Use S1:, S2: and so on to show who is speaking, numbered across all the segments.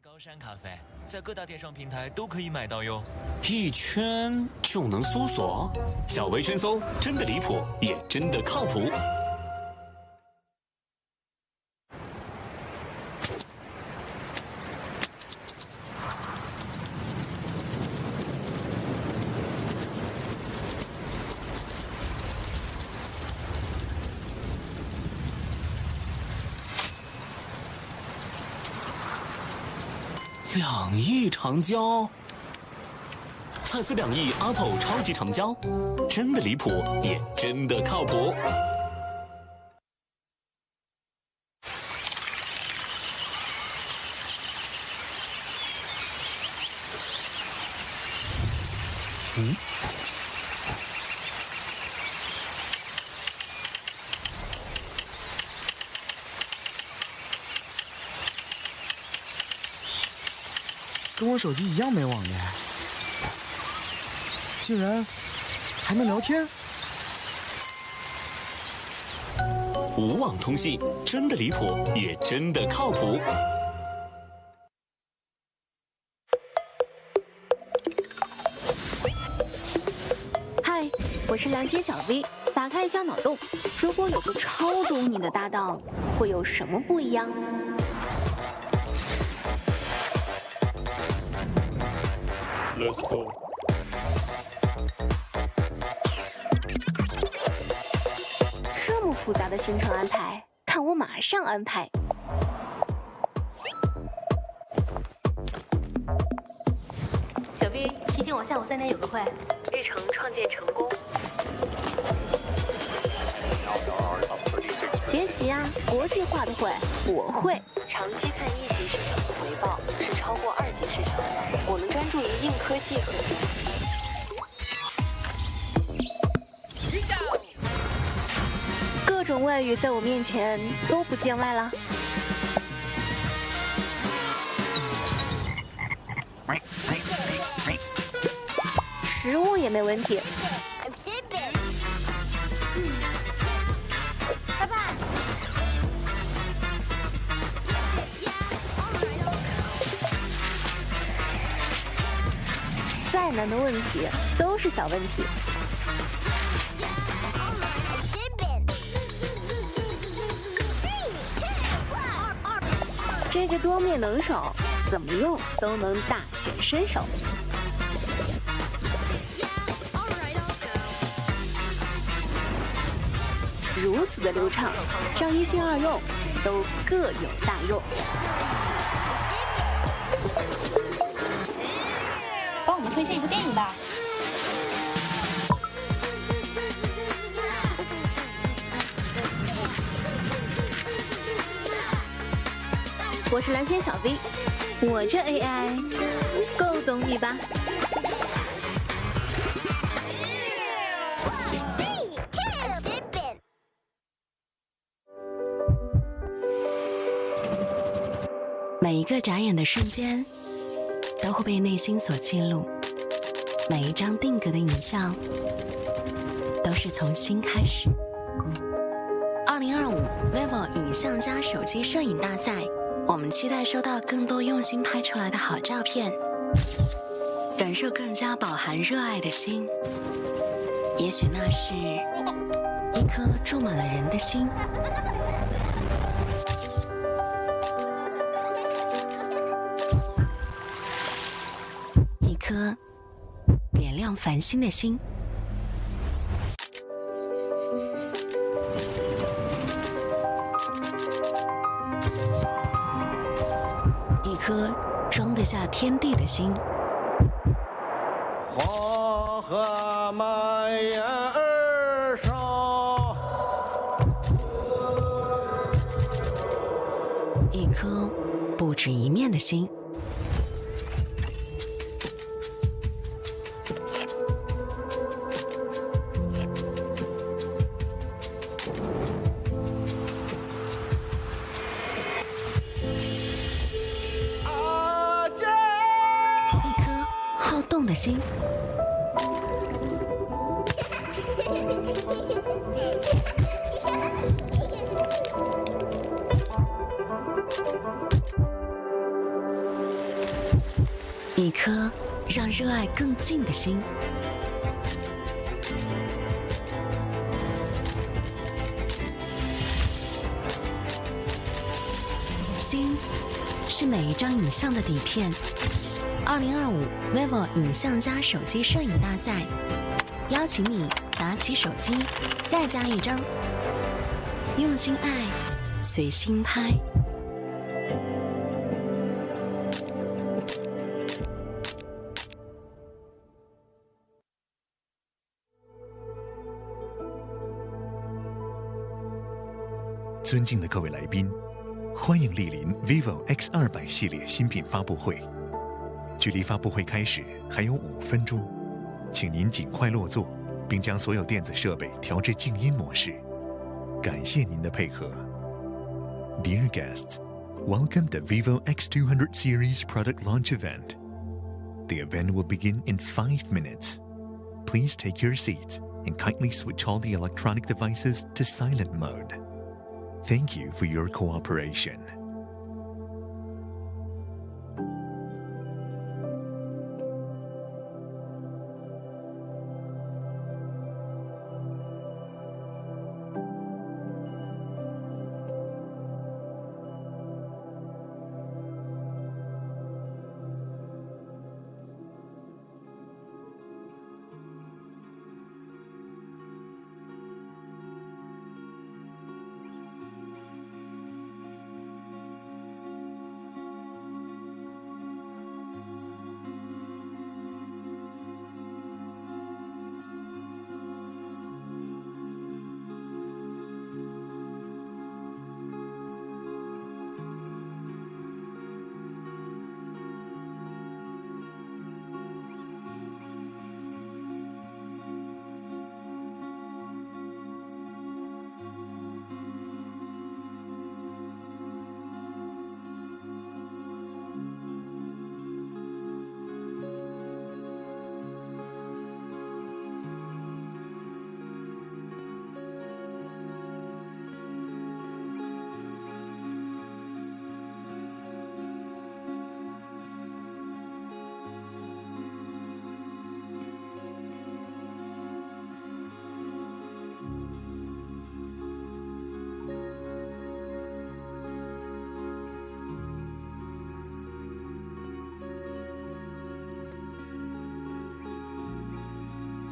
S1: 高山咖啡在各大电商平台都可以买到哟，
S2: 一圈就能搜索，小微圈搜真的离谱，也真的靠谱。2亿长焦，蔡司2亿 Apple 超级长焦，真的离谱，也真的靠谱。
S3: 跟我手机一样没网耶，竟然还能聊天。
S2: 无网通信，真的离谱，也真的靠谱。
S4: 嗨，我是蓝天小 V， 打开一下脑洞，如果有个超懂你的搭档，会有什么不一样？Let's go。这么复杂的行程安排，看我马上安排。
S5: 小 V 提醒我下午3点有个会，日程创建成功。
S4: 别急啊，国际化的会我会。
S5: 长期看1级市场的回报是超过2级市场，我们专注于硬科技和
S4: 各种外语在我面前都不见外了。食物也没问题。
S5: 拜拜。
S4: 再难的问题都是小问题。这个多面能手，怎么用都能大显身手。如此的流畅，让一心二用都各有大用。
S5: 帮我们推荐一部电影吧。
S4: 我是蓝仙小 V， 我这 AI 够懂你吧？
S6: 每一个眨眼的瞬间，都会被内心所记录；每一张定格的影像，都是从心开始。2025 vivo 影像加手机摄影大赛，我们期待收到更多用心拍出来的好照片，感受更加饱含热爱的心。也许那是一颗住满了人的心。一颗点亮繁星的心，一颗装得下天地的心。
S7: 黄河满眼儿烧，
S6: 一颗不止一面的心。好动的心，一颗让热爱更近的心。心是每一张影像的底片。2025 vivo 影像加手机摄影大赛，邀请你拿起手机，再加一张，用心爱，随心拍。
S8: 尊敬的各位来宾，欢迎莅临 vivo X200系列新品发布会。距离发布会开始还有5分钟，请您尽快落座，并将所有电子设备调至静音模式。感谢您的配合。Dear guests, welcome to Vivo X200 series product launch event. The event will begin in 5 minutes. Please take your seats and kindly switch all the electronic devices to silent mode. Thank you for your cooperation.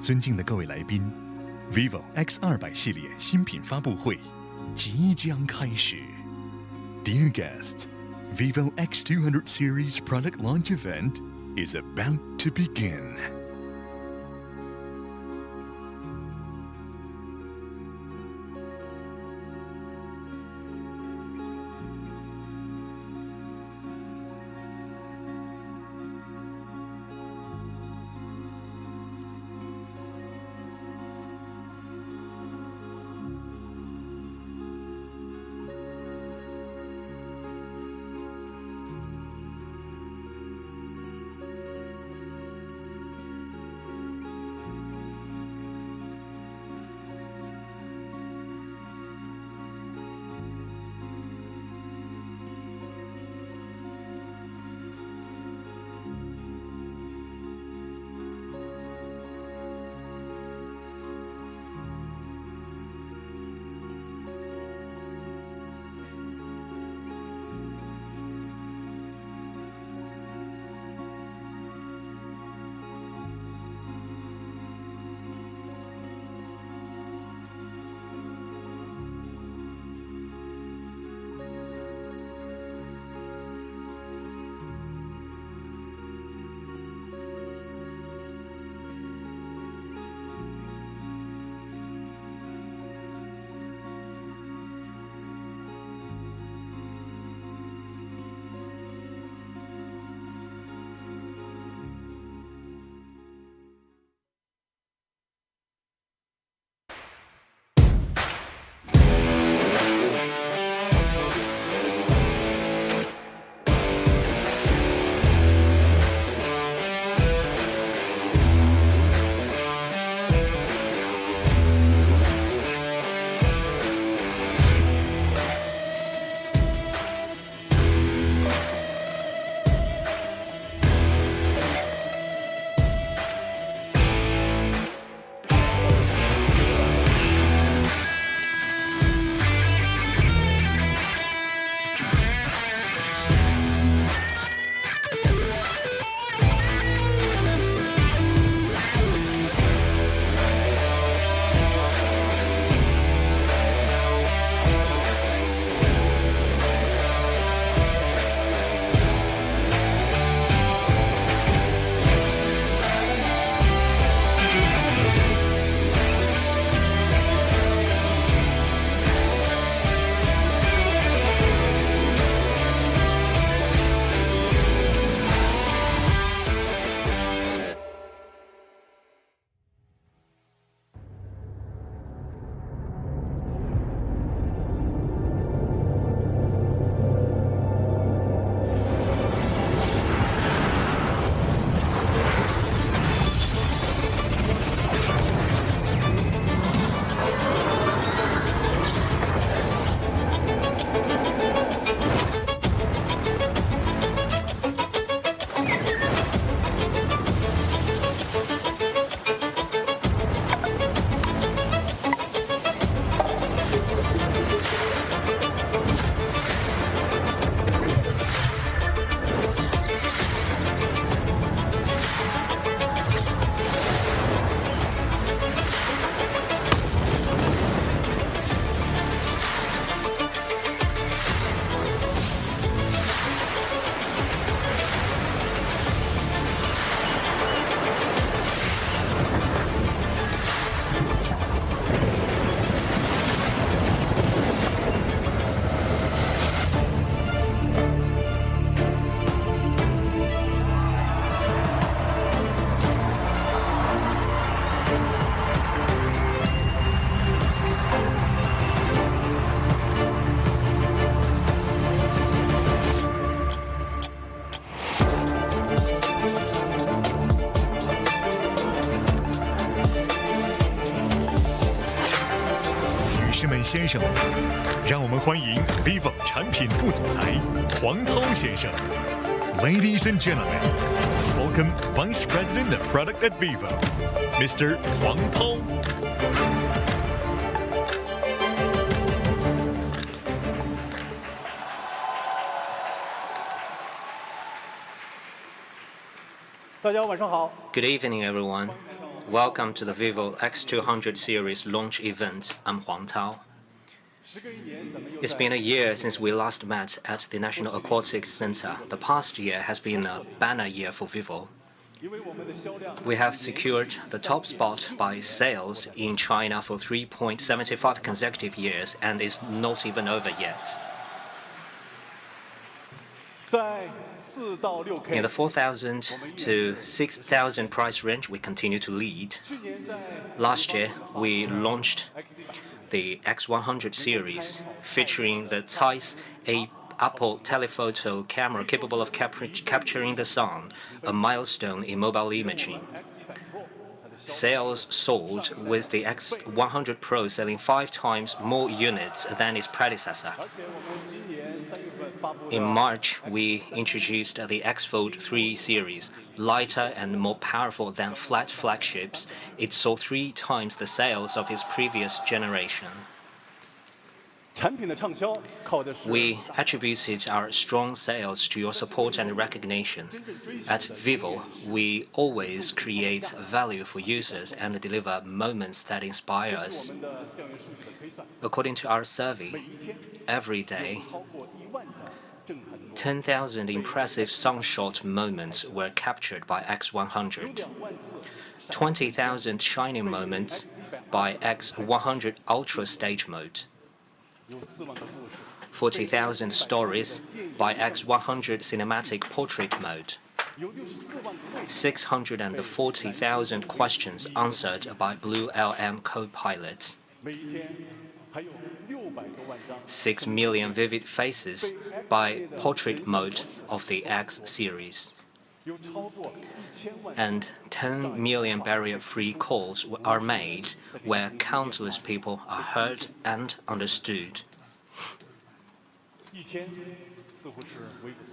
S8: 尊敬的各位来宾 ，vivo X200系列新品发布会即将开始。Dear guests, Vivo X200 series product launch event is about to begin. 们先生们，让我们欢迎 vivo 产品副总裁黄涛先生。Ladies and gentlemen, welcome Vice President of Product at Vivo, Mr. 黄涛。
S7: 大家晚上好。
S9: Good evening, everyone. Welcome to the Vivo X200 series launch event. I'm Huang Tao. It's been a year since we last met at the National Aquatics Center. The past year has been a banner year for Vivo. We have secured the top spot by sales in China for 3.75 consecutive years, and it's not even over yet. In the 4,000 to 6,000 price range, we continue to lead. Last year, we launched the X100 series, featuring the Zeiss Apple telephoto camera capable of capturing the sun, a milestone in mobile imaging. Sales soared, with the X100 Pro selling 5 times more units than its predecessor. In March, we introduced the X Fold 3 series. Lighter and more powerful than flat flagships, it saw 3 times the sales of its previous generation. We attributed our strong sales to your support and recognition. At Vivo, we always create value for users and deliver moments that inspire us. According to our survey, every day, 10,000 impressive sunshot moments were captured by X100, 20,000 shining moments by X100 Ultra Stage Mode, 40,000 stories by X100 Cinematic Portrait Mode, 640,000 questions answered by Blue LM Copilot, 6 million vivid faces by portrait mode of the X series, and 10 million barrier-free calls are made where countless people are heard and understood.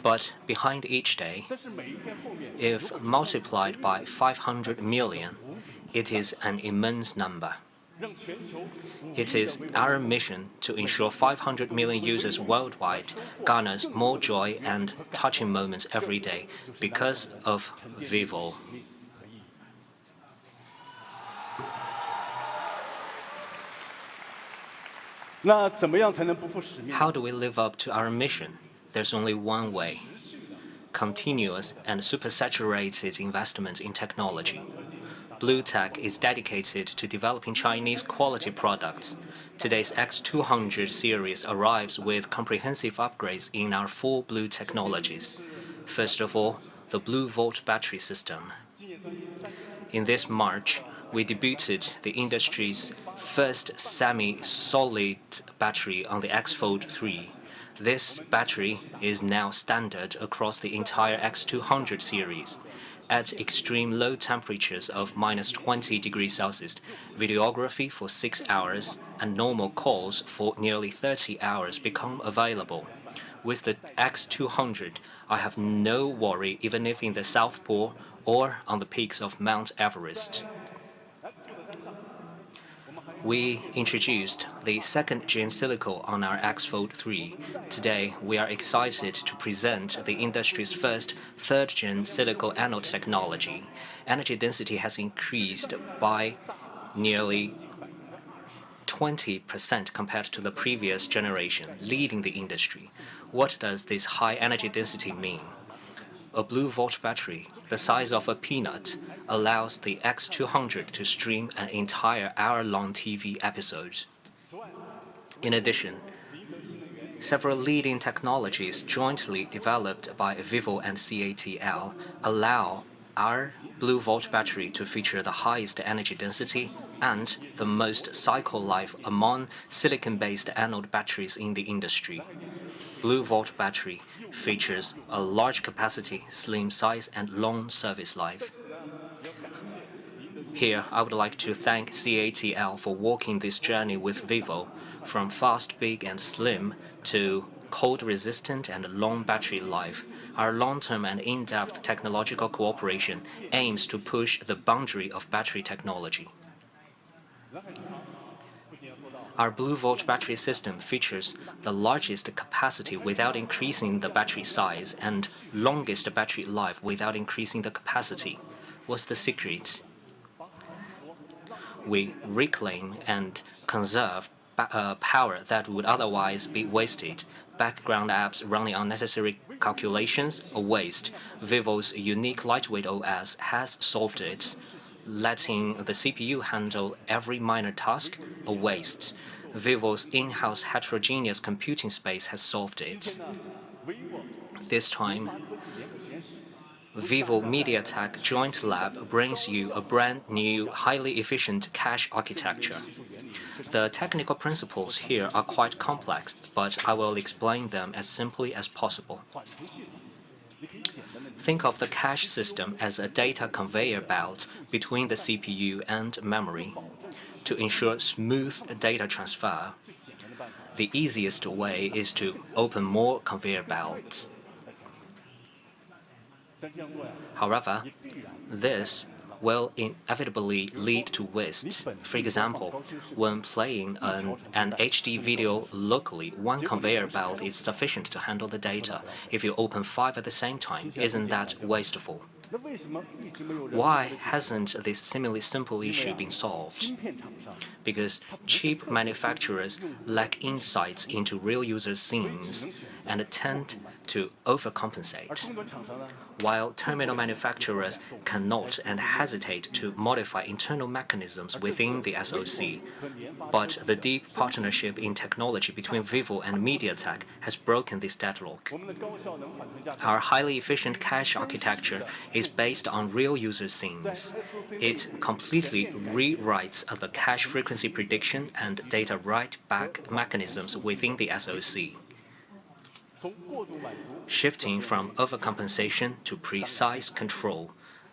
S9: But behind each day, if multiplied by 500 million, it is an immense number. It is our mission to ensure 500 million users worldwide garners more joy and touching moments every day because of Vivo. How do we live up to our mission? There's only one way: continuous and supersaturated investment in technology. Blue Tech is dedicated to developing Chinese quality products. Today's X200 series arrives with comprehensive upgrades in our 4 Blue technologies. First of all, the Blue Volt battery system. In this March, we debuted the industry's first semi-solid battery on the X Fold 3. This battery is now standard across the entire X200 series. At extreme low temperatures of -20 degrees Celsius, videography for 6 hours and normal calls for nearly 30 hours become available. With the X200, I have no worry even if in the South Pole or on the peaks of Mount Everest. We introduced the 2nd-gen silicon on our X Fold 3. Today, we are excited to present the industry's first 3rd-gen silicon anode technology. Energy density has increased by nearly 20% compared to the previous generation, leading the industry. What does this high energy density mean? A Blue Volt battery, the size of a peanut, allows the X200 to stream an entire hour-long TV episode. In addition, several leading technologies jointly developed by Vivo and CATL allow our Blue Volt battery to feature the highest energy density and the most cycle life among silicon-based anode batteries in the industry. Blue Volt battery features a large capacity, slim size, and long service life. Here, I would like to thank CATL for walking this journey with vivo, from fast, big, and slim to cold-resistant and long battery life. Our long-term and in-depth technological cooperation aims to push the boundary of battery technology. Our Blue Volt battery system features the largest capacity without increasing the battery size and longest battery life without increasing the capacity. What's the secret? We reclaim and conserve power that would otherwise be wasted. Background apps running unnecessary calculations, a waste. Vivo's unique lightweight OS has solved it. Letting the CPU handle every minor task, a waste. Vivo's in-house heterogeneous computing space has solved it. This time, Vivo MediaTek Joint Lab brings you a brand new, highly efficient cache architecture. The technical principles here are quite complex, but I will explain them as simply as possible. Think of the cache system as a data conveyor belt between the CPU and memory. To ensure smooth data transfer, the easiest way is to open more conveyor belts. However, this will inevitably lead to waste. For example, when playing an HD video locally, one conveyor belt is sufficient to handle the data. If you open 5 at the same time, isn't that wasteful? Why hasn't this seemingly simple issue been solved? Because chip manufacturers lack insights into real user scenes and tend to overcompensate, while terminal manufacturers cannot and hesitate to modify internal mechanisms within the SoC. But the deep partnership in technology between Vivo and MediaTek has broken this deadlock. Our highly efficient cache architecture is based on real user scenes. It completely rewrites the cache frequency prediction and data write-back mechanisms within the SoC, shifting from overcompensation to precise control.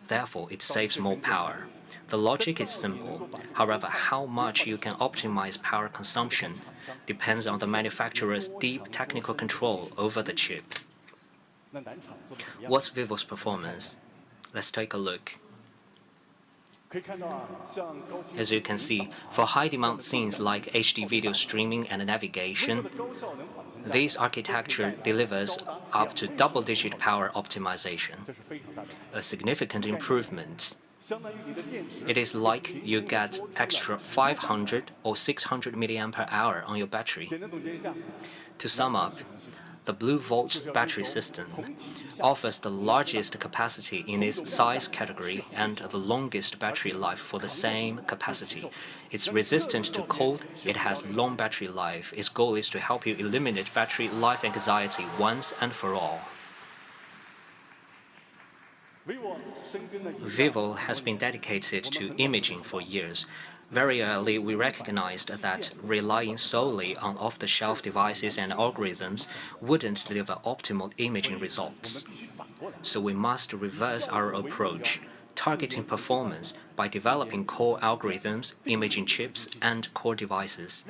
S9: Therefore, it saves more power. The logic is simple. However, how much you can optimize power consumption depends on the manufacturer's deep technical control over the chip. What's Vivo's performance? Let's take a look. As you can see, for high-demand scenes like HD video streaming and navigation, this architecture delivers up to double-digit power optimization, a significant improvement. It is like you get extra 500 or 600 mAh on your battery. To sum up, the Blue Volt battery system offers the largest capacity in its size category and the longest battery life for the same capacity. It's resistant to cold, it has long battery life. Its goal is to help you eliminate battery life anxiety once and for all. Vivo has been dedicated to imaging for years. Very early, we recognized that relying solely on off-the-shelf devices and algorithms wouldn't deliver optimal imaging results. So we must reverse our approach, targeting performance by developing core algorithms, imaging chips, and core devices.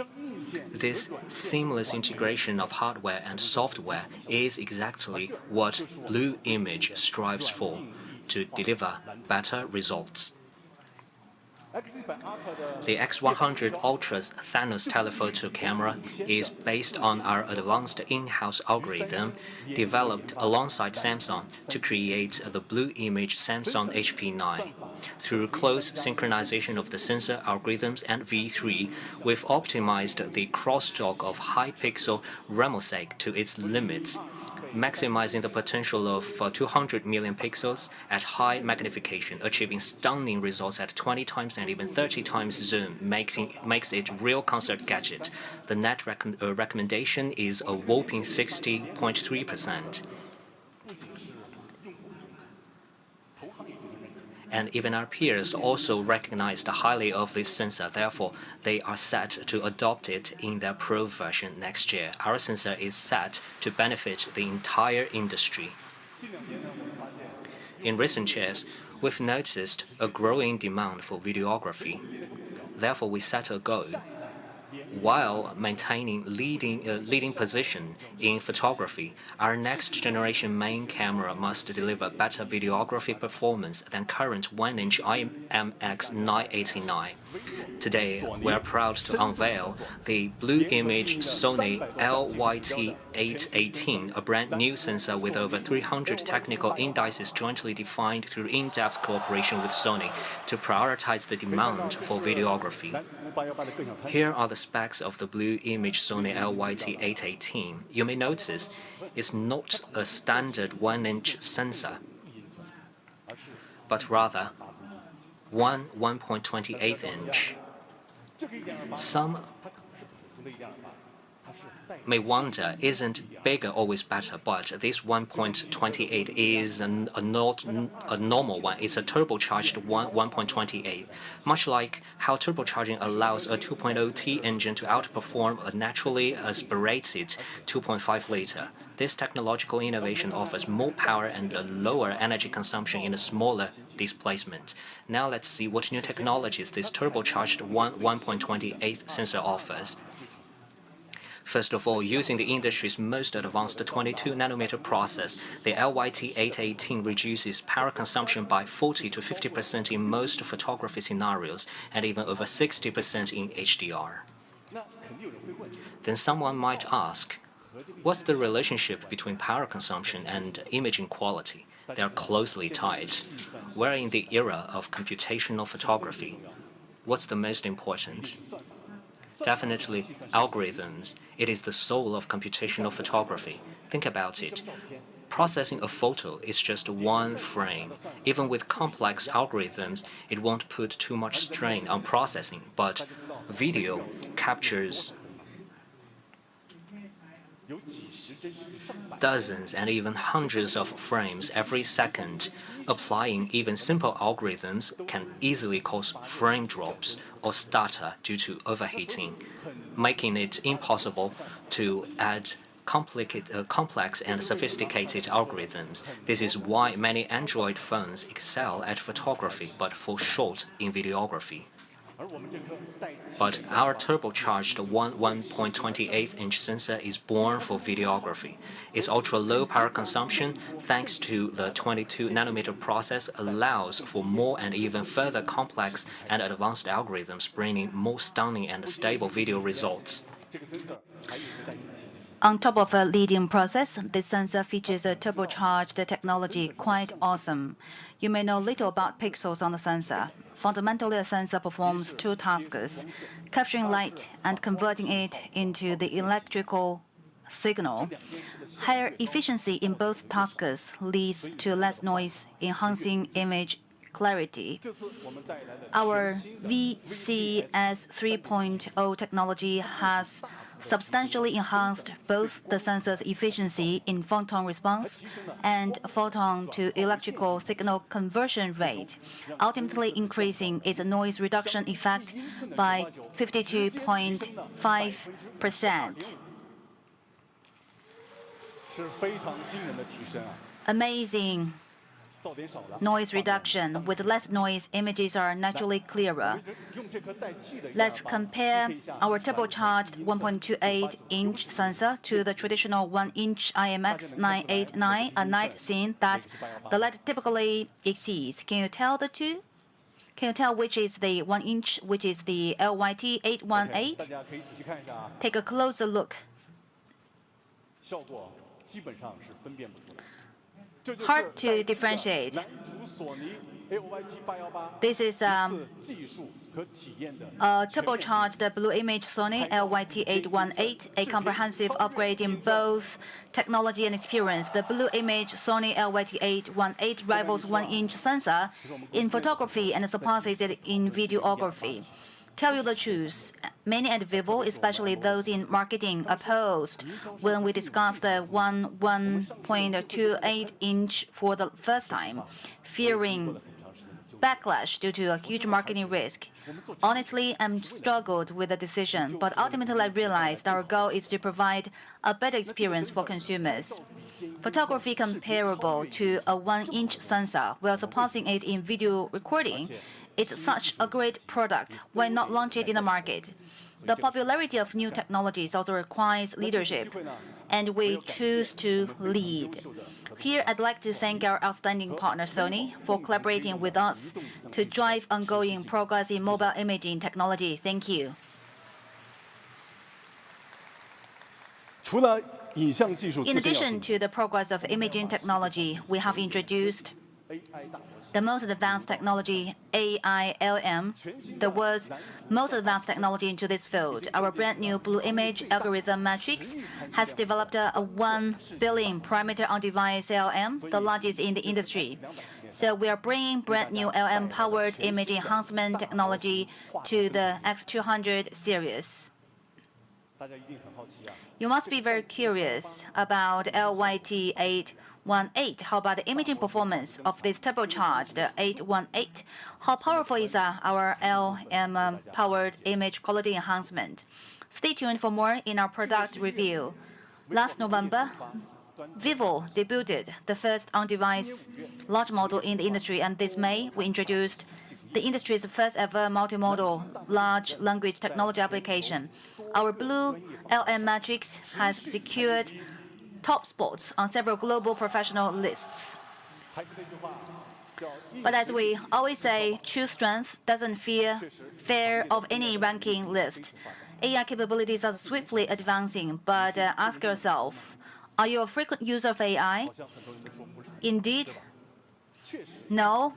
S9: This seamless integration of hardware and software is exactly what Blue Image strives for, to deliver better results. The X200 Ultra's Thanos telephoto camera is based on our advanced in-house algorithm developed alongside Samsung to create the Blue Image Samsung HP9. Through close synchronization of the sensor algorithms and V3, we've optimized the crosstalk of high-pixel remosaic to its limits, maximizing the potential of 200 million pixels at high magnification, achieving stunning results at 20 times and even 30 times zoom, makes it real concert gadget. The net recommendation is a whopping 60.3%. And even our peers also recognized highly of this sensor. Therefore, they are set to adopt it in their Pro version next year. Our sensor is set to benefit the entire industry. In recent years, we've noticed a growing demand for videography. Therefore, we set a goal. While maintaining leading position in photography, our next generation main camera must deliver better videography performance than current 1-inch IMX 989. Today, we are proud to unveil the Blue Image Sony LYT818, a brand new sensor with over 300 technical indices jointly defined through in-depth cooperation with Sony to prioritize the demand for videography. Here are the specs of the Blue Image Sony LYT818. You may notice it's not a standard 1-inch sensor, but rather one 1.28-inch. Some may wonder, isn't bigger always better? But this 1.28 is not a normal one. It's a turbocharged 1.28. Much like how turbocharging allows a 2.0T engine to outperform a naturally aspirated 2.5-liter. This technological innovation offers more power and a lower energy consumption in a smaller displacement. Now let's see what new technologies this turbocharged 1.28 sensor offers. First of all, using the industry's most advanced 22-nanometer process, the LYT818 reduces power consumption by 40 to 50% in most photography scenarios, and even over 60% in HDR. Then someone might ask, what's the relationship between power consumption and imaging quality? They are closely tied. We're in the era of computational photography. What's the most important? Definitely algorithms. It is the soul of computational photography. Think about it. Processing a photo is just one frame. Even with complex algorithms, it won't put too much strain on processing, but video captures dozens and even hundreds of frames every second. Applying even simple algorithms can easily cause frame drops or stutter due to overheating, making it impossible to add complex and sophisticated algorithms. This is why many Android phones excel at photography but fall short in videography. But our turbocharged 1.28-inch sensor is born for videography. Its ultra-low power consumption, thanks to the 22-nanometer process, allows for more and even further complex and advanced algorithms, bringing more stunning and stable video results.
S10: On top of a leading process, this sensor features a turbocharged technology, quite awesome. You may know little about pixels on the sensor. Fundamentally, a sensor performs two tasks: capturing light and converting it into the electrical signal. Higher efficiency in both tasks leads to less noise, enhancing image clarity. Our VCS 3.0 technology has substantially enhanced both the sensor's efficiency in photon response and photon to electrical signal conversion rate, ultimately increasing its noise reduction effect by 52.5%. Amazing noise reduction. With less noise, images are naturally clearer. Let's compare our turbocharged 1.28-inch sensor to the traditional 1-inch IMX 989, a night scene that the light typically exceeds. Can you tell the two? Can you tell which is the 1-inch, which is the LYT818? Take a closer look. Hard to differentiate. This is a turbocharged Blue Image Sony LYT818, a comprehensive upgrade in both technology and experience. The Blue Image Sony LYT818 rivals 1-inch sensor in photography and surpasses it in videography. Tell you the truth, many at Vivo, especially those in marketing, opposed when we discussed the 1.28-inch for the first time, fearing backlash due to a huge marketing risk. Honestly, I'm struggled with the decision, but ultimately I realized our goal is to provide a better experience for consumers. Photography comparable to a 1-inch sensor while surpassing it in video recording. It's such a great product. Why not launch it in the market? The popularity of new technologies also requires leadership, and we choose to lead. Here, I'd like to thank our outstanding partner Sony for collaborating with us to drive ongoing progress in mobile imaging technology. Thank you. In addition to the progress of imaging technology, we have introduced the most advanced technology, AI/LM, the world's most advanced technology into this field. Our brand new Blue Image algorithm matrix has developed a 1 billion parameter on-device LM, the largest in the industry. So we are bringing brand new LM-powered image enhancement technology to the X200 series. You must be very curious about LYT818. How about the imaging performance of this turbocharged 818? How powerful is our LM-powered image quality enhancement? Stay tuned for more in our product review. Last November, Vivo debuted the first on-device large model in the industry, and this May, we introduced the industry's first ever multimodal large language technology application. Our Blue LM Matrix has secured top spots on several global professional lists. But as we always say, true strength doesn't fear of any ranking list. AI capabilities are swiftly advancing, but ask yourself, are you a frequent user of AI? Indeed, no.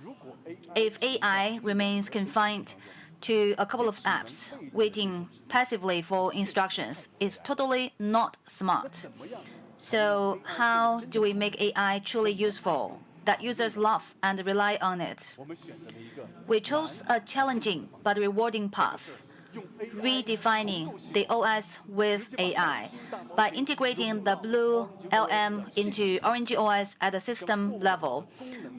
S10: If AI remains confined to a couple of apps, waiting passively for instructions, it's totally not smart. So how do we make AI truly useful, that users love and rely on it? We chose a challenging but rewarding path, redefining the OS with AI. By integrating the Blue LM into Orange OS at the system level,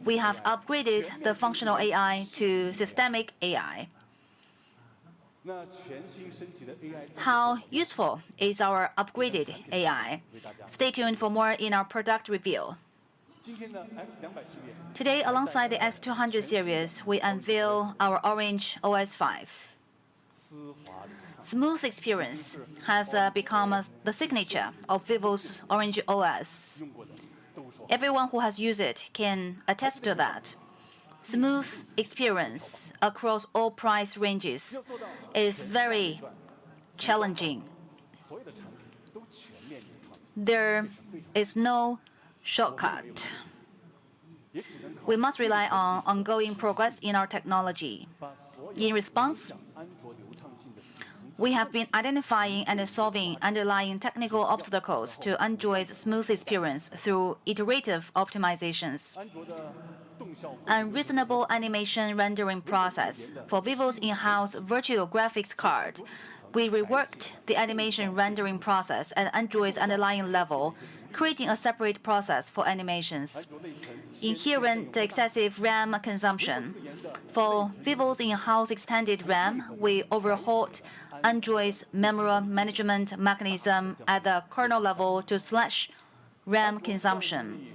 S10: we have upgraded the functional AI to systemic AI. How useful is our upgraded AI? Stay tuned for more in our product review. Today, alongside the X200 series, we unveil our Orange OS 5. Smooth experience has become the signature of Vivo's Orange OS. Everyone who has used it can attest to that. Smooth experience across all price ranges is very challenging. There is no shortcut. We must rely on ongoing progress in our technology. In response, we have been identifying and solving underlying technical obstacles to Android's smooth experience through iterative optimizations. Unreasonable animation rendering process. For Vivo's in-house virtual graphics card, we reworked the animation rendering process at Android's underlying level, creating a separate process for animations. Inherent excessive RAM consumption. For Vivo's in-house extended RAM, we overhauled Android's memory management mechanism at the kernel level to slash RAM consumption.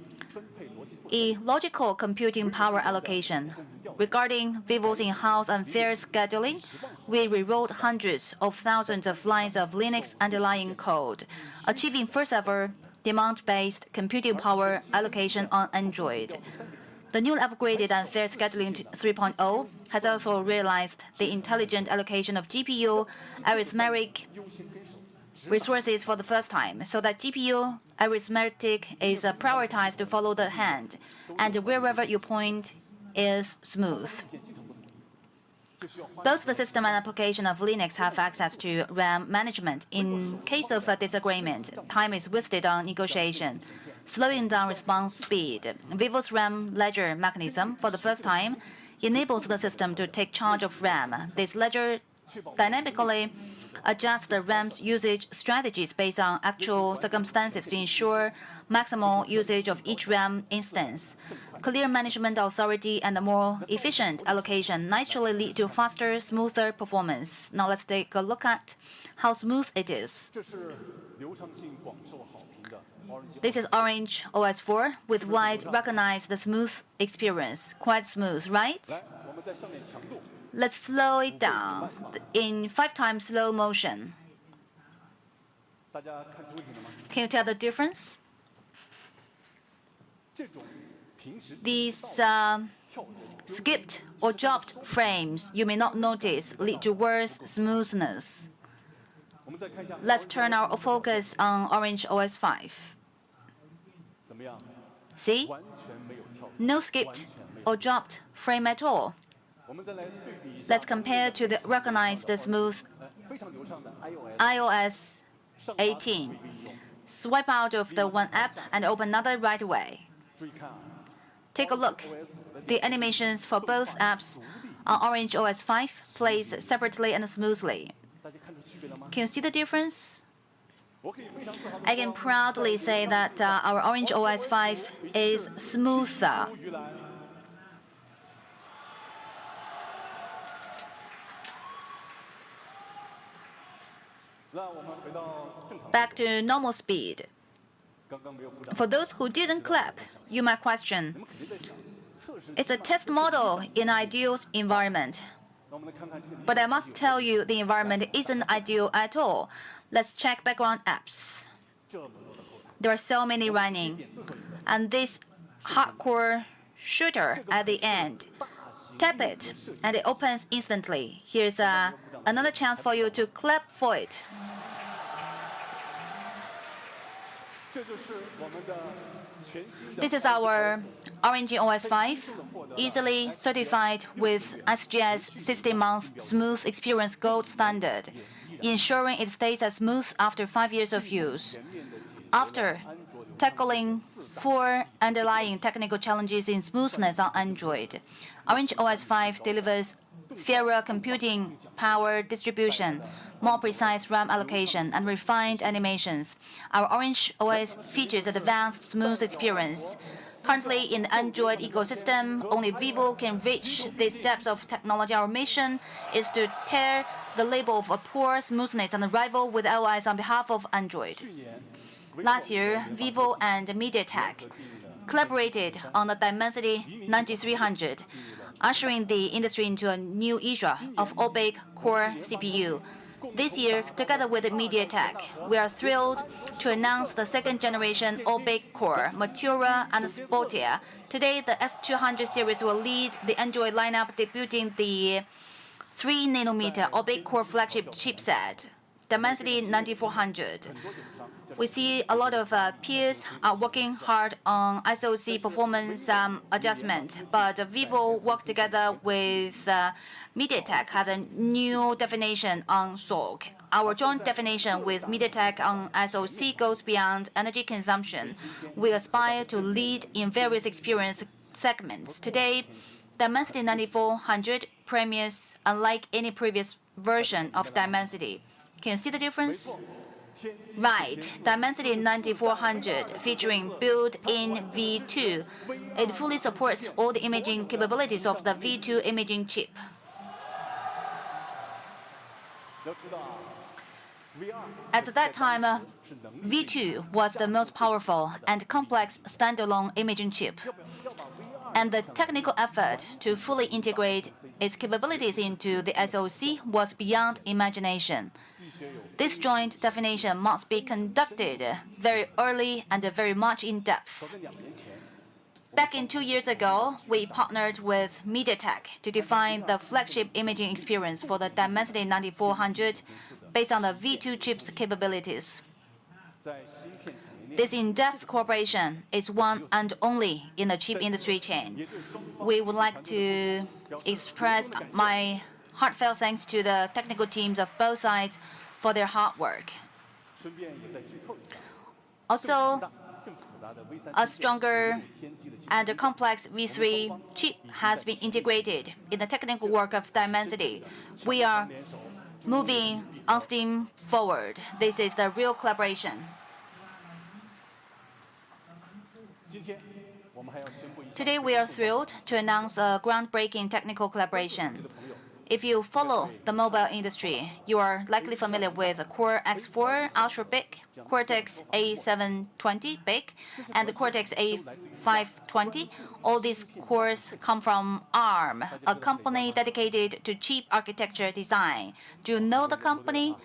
S10: Illogical computing power allocation. Regarding Vivo's in-house unfair scheduling, we rewrote hundreds of thousands of lines of Linux underlying code, achieving first-ever demand-based computing power allocation on Android. The newly upgraded unfair scheduling 3.0 has also realized the intelligent allocation of GPU arithmetic resources for the first time, so that GPU arithmetic is prioritized to follow the hand, and wherever you point is smooth. Both the system and application of Linux have access to RAM management. In case of a disagreement, time is wasted on negotiation, slowing down response speed. Vivo's RAM ledger mechanism, for the first time, enables the system to take charge of RAM. This ledger dynamically adjust the RAM's usage strategies based on actual circumstances to ensure maximal usage of each RAM instance. Clear management authority and a more efficient allocation naturally lead to faster, smoother performance. Now let's take a look at how smooth it is. This is Orange OS 4 with wide recognized smooth experience. Quite smooth, right? Let's slow it down in 5 times slow motion. Can you tell the difference? These skipped or dropped frames you may not notice lead to worse smoothness. Let's turn our focus on Orange OS 5. See? No skipped or dropped frame at all. Let's compare to the recognized smooth iOS 18. Swipe out of the one app and open another right away. Take a look. The animations for both apps on Orange OS 5 plays separately and smoothly. Can you see the difference? I can proudly say that our Orange OS 5 is smoother. Back to normal speed. For those who didn't clap, you might question, it's a test model in an ideal environment. But I must tell you the environment isn't ideal at all. Let's check background apps. There are so many running. And this hardcore shooter at the end. Tap it, and it opens instantly. Here's another chance for you to clap for it. This is our Orange OS 5, easily certified with SGS 60-month Smooth Experience Gold Standard, ensuring it stays as smooth after 5 years of use. After tackling 4 underlying technical challenges in smoothness on Android, Orange OS 5 delivers fairer computing power distribution, more precise RAM allocation, and refined animations. Our Orange OS features advanced smooth experience. Currently, in the Android ecosystem, only Vivo can reach this depth of technology. Our mission is to tear the label of a poor smoothness and rival with OS on behalf of Android. Last year, Vivo and MediaTek collaborated on the Dimensity 9300, ushering the industry into a new era of OBEC core CPU. This year, together with MediaTek, we are thrilled to announce the second generation OBEC core, maturer and sportier. Today, the X200 series will lead the Android lineup, debuting the 3nm OBEC core flagship chipset, Dimensity 9400. We see a lot of peers are working hard on SoC performance adjustment, but Vivo worked together with MediaTek had a new definition on SoC. Our joint definition with MediaTek on SoC goes beyond energy consumption. We aspire to lead in various experience segments. Today, Dimensity 9400 premieres unlike any previous version of Dimensity. Can you see the difference? Right, Dimensity 9400 featuring built-in V2. It fully supports all the imaging capabilities of the V2 imaging chip. At that time, V2 was the most powerful and complex standalone imaging chip, and the technical effort to fully integrate its capabilities into the SoC was beyond imagination. This joint definition must be conducted very early and very much in depth. Back in 2 years ago, we partnered with MediaTek to define the flagship imaging experience for the Dimensity 9400 based on the V2 chip's capabilities. This in-depth cooperation is one and only in the chip industry chain. We would like to express my heartfelt thanks to the technical teams of both sides for their hard work. Also, a stronger and a complex V3 chip has been integrated in the technical work of Dimensity. We are moving on steam forward. This is the real collaboration. Today, we are thrilled to announce a groundbreaking technical collaboration. If you follow the mobile industry, you are likely familiar with Core X4 Ultra Big, Cortex A720 Big, and the Cortex A520. All these cores come from ARM, a company dedicated to chip architecture design. Do you know the company?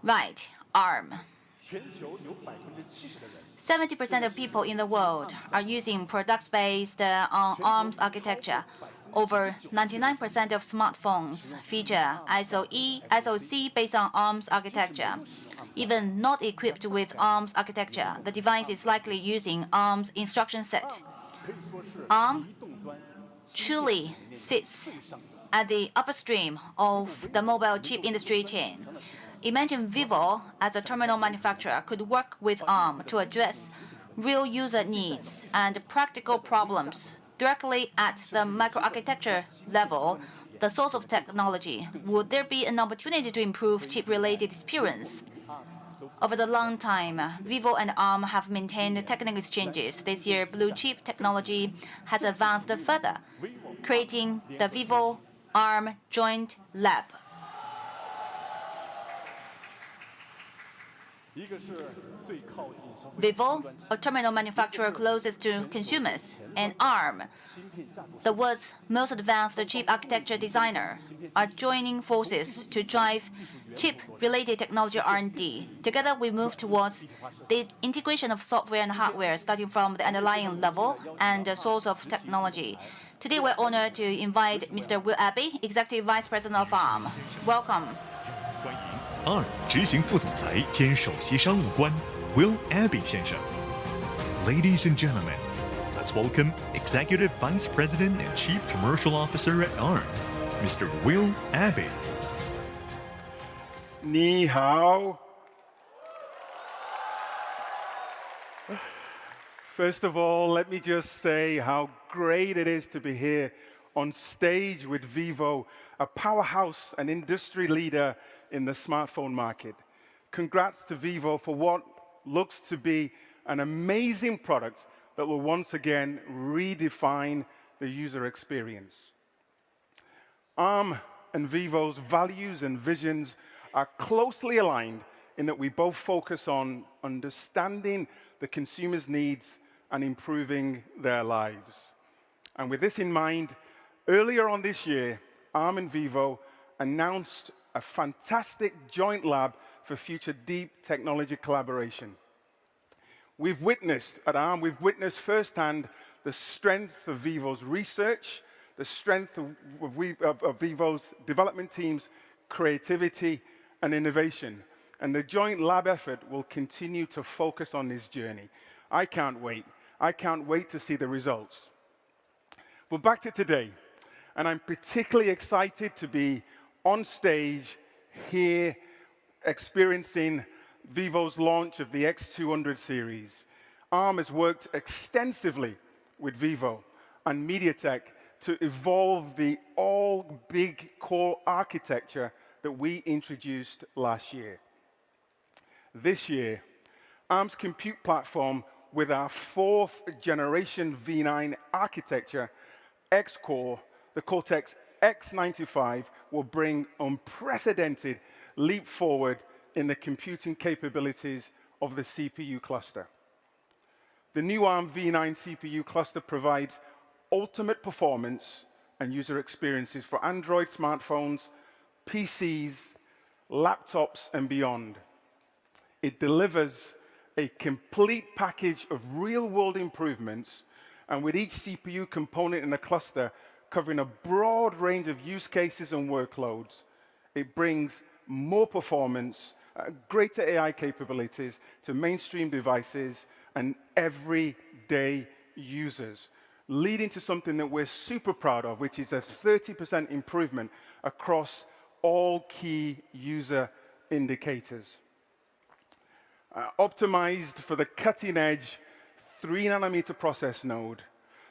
S10: Right, ARM. 70% of people in the world are using products based on ARM's architecture. Over 99% of smartphones feature SoC based on ARM's architecture. Even not equipped with ARM's architecture, the device is likely using ARM's instruction set. ARM truly sits at the upstream of the mobile chip industry chain. Imagine Vivo, as a terminal manufacturer, could work with ARM to address real user needs and practical problems directly at the microarchitecture level, the source of technology. Would there be an opportunity to improve chip-related experience? Over the long time, Vivo and ARM have maintained technical exchanges. This year, blue chip technology has advanced further, creating the Vivo-ARM Joint Lab. Vivo, a terminal manufacturer closest to consumers, and ARM, the world's most advanced chip architecture designer, are joining forces to drive chip-related technology R&D. Together, we move towards the integration of software and hardware, starting from the underlying level and the source of technology. Today, we're honored to invite Mr. Will Abbey, Executive Vice President of ARM. Welcome.
S8: ARM 执行副总裁兼首席商务官 Will Abbey 先生。Ladies and gentlemen, let's welcome Executive Vice President and Chief Commercial Officer at ARM, Mr. Will Abbey.
S11: 你好。First of all, let me just say how great it is to be here on stage with Vivo, a powerhouse and industry leader in the smartphone market. Congrats to Vivo for what looks to be an amazing product that will once again redefine the user experience. ARM and Vivo's values and visions are closely aligned in that we both focus on understanding the consumer's needs and improving their lives. And with this in mind, earlier on this year, ARM and Vivo announced a fantastic joint lab for future deep technology collaboration. We've witnessed firsthand the strength of Vivo's research, the strength of Vivo's development team's creativity and innovation. And the joint lab effort will continue to focus on this journey. I can't wait. I can't wait to see the results. But back to today, and I'm particularly excited to be on stage here experiencing Vivo's launch of the X200 series. ARM has worked extensively with Vivo and MediaTek to evolve the all-big core architecture that we introduced last year. This year, ARM's compute platform with our fourth generation V9 architecture, X-Core, the Cortex X95, will bring unprecedented leap forward in the computing capabilities of the CPU cluster. The new ARM V9 CPU cluster provides ultimate performance and user experiences for Android smartphones, PCs, laptops, and beyond. It delivers a complete package of real-world improvements, and with each CPU component in the cluster covering a broad range of use cases and workloads, it brings more performance, greater AI capabilities to mainstream devices and everyday users, leading to something that we're super proud of, which is a 30% improvement across all key user indicators. Optimized for the cutting-edge 3-nanometer process node,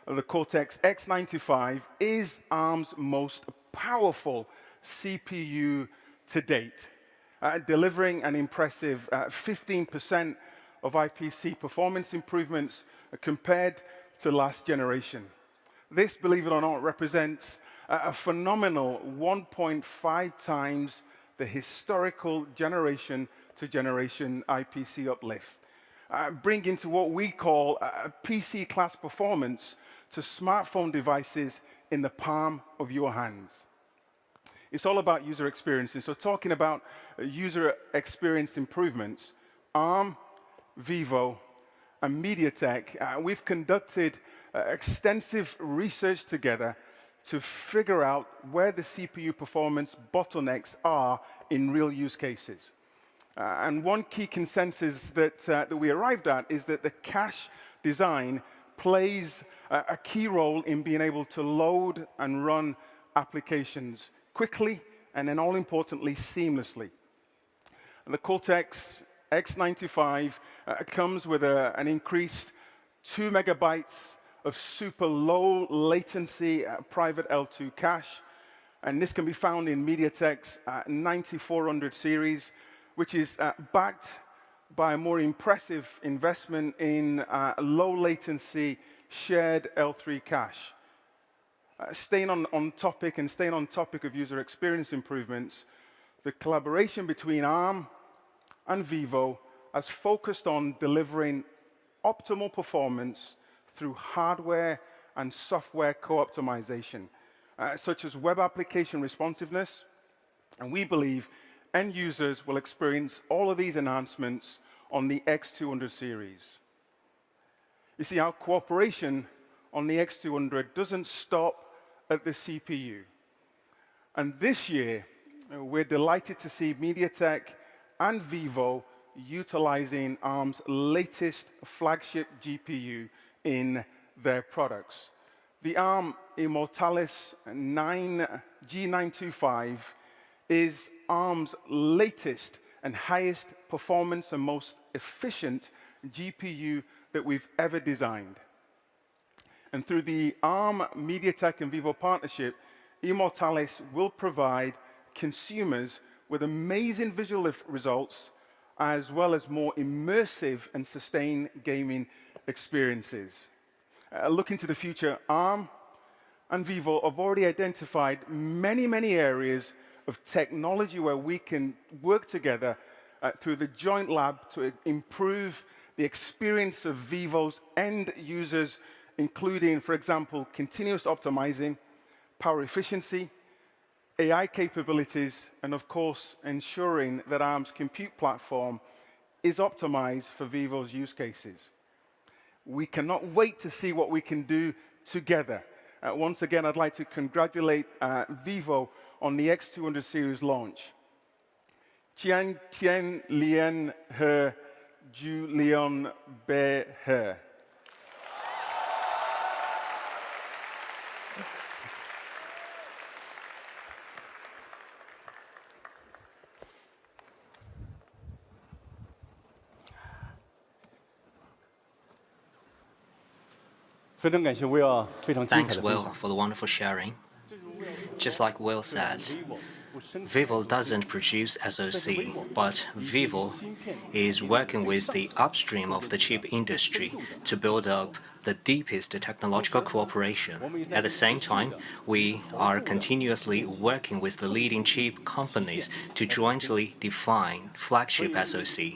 S11: the Cortex X95 is ARM's most powerful CPU to date, delivering an impressive 15% of IPC performance improvements compared to last generation. This, believe it or not, represents a phenomenal 1.5 times the historical generation-to-generation IPC uplift, bringing to what we call a PC-class performance to smartphone devices in the palm of your hands. It's all about user experience. And so talking about user experience improvements, ARM, Vivo, and MediaTek, we've conducted extensive research together to figure out where the CPU performance bottlenecks are in real use cases. And one key consensus that we arrived at is that the cache design plays a key role in being able to load and run applications quickly and then, all importantly, seamlessly. And the Cortex X95 comes with an increased 2 megabytes of super low latency private L2 cache. And this can be found in MediaTek's 9400 series, which is backed by a more impressive investment in low latency shared L3 cache. Staying on topic of user experience improvements, the collaboration between ARM and Vivo has focused on delivering optimal performance through hardware and software co-optimization, such as web application responsiveness. And we believe end users will experience all of these enhancements on the X200 series. You see, our cooperation on the X200 doesn't stop at the CPU. And this year, we're delighted to see MediaTek and Vivo utilizing ARM's latest flagship GPU in their products. The ARM Immortalis G925 is ARM's latest and highest performance and most efficient GPU that we've ever designed. And through the ARM, MediaTek, and Vivo partnership, Immortalis will provide consumers with amazing visual results, as well as more immersive and sustained gaming experiences. Looking to the future, ARM and Vivo have already identified many areas of technology where we can work together through the joint lab to improve the experience of Vivo's end users, including, for example, continuous optimizing, power efficiency, AI capabilities, and of course, ensuring that ARM's compute platform is optimized for Vivo's use cases. We cannot wait to see what we can do together. Once again, I'd like to congratulate Vivo on the X200 series launch. Tian Tian Lian He Ju Lian Be He.
S9: Thanks, Will, for the wonderful sharing. Just like Will said, Vivo doesn't produce SoC, but Vivo is working with the upstream of the chip industry to build up the deepest technological cooperation. At the same time, we are continuously working with the leading chip companies to jointly define flagship SoC.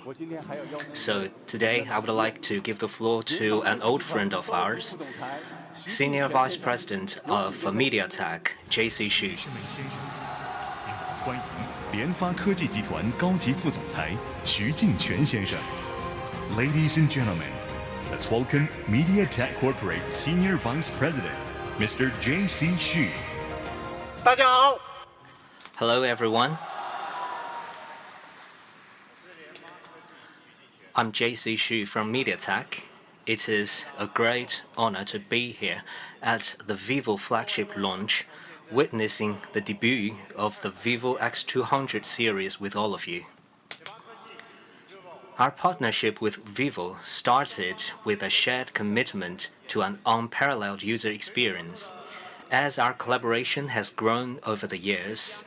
S9: So today, I would like to give the floor to an old friend of ours, Senior Vice President of MediaTek, J.C. Xu.
S8: 欢迎联发科技集团高级副总裁徐敬全先生。Ladies and gentlemen, let's welcome MediaTek Corporate Senior Vice President, Mr. J.C. Xu.
S7: 大家好。
S9: Hello, everyone. I'm J.C. Xu from MediaTek. It is a great honor to be here at the Vivo flagship launch, witnessing the debut of the Vivo X200 series with all of you. Our partnership with Vivo started with a shared commitment to an unparalleled user experience. As our collaboration has grown over the years,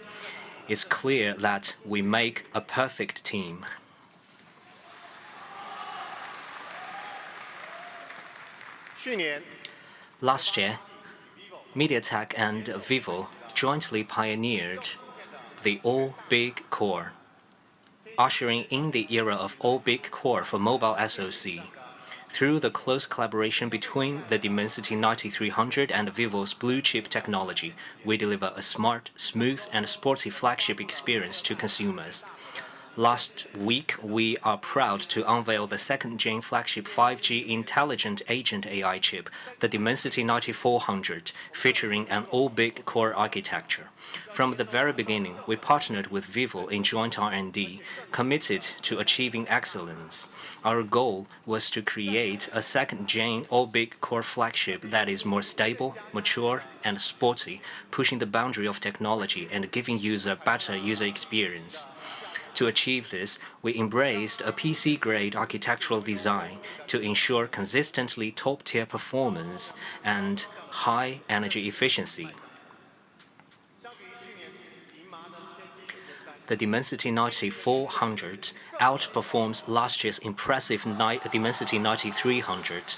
S9: It's clear that we make a perfect team. Last year, MediaTek and Vivo jointly pioneered the all-big core, ushering in the era of all-big core for mobile SoC. Through the close collaboration between the Dimensity 9300 and Vivo's blue chip technology, we deliver a smart, smooth, and sporty flagship experience to consumers. Last week, we are proud to unveil the second-gen flagship 5G intelligent agent AI chip, the Dimensity 9400, featuring an all-big core architecture. From the very beginning, we partnered with Vivo in joint R&D, committed to achieving excellence. Our goal was to create a second-gen all-big core flagship that is more stable, mature, and sporty, pushing the boundary of technology and giving users better user experience. To achieve this, we embraced a PC-grade architectural design to ensure consistently top-tier performance and high energy efficiency. The Dimensity 9400 outperforms last year's impressive Dimensity 9300.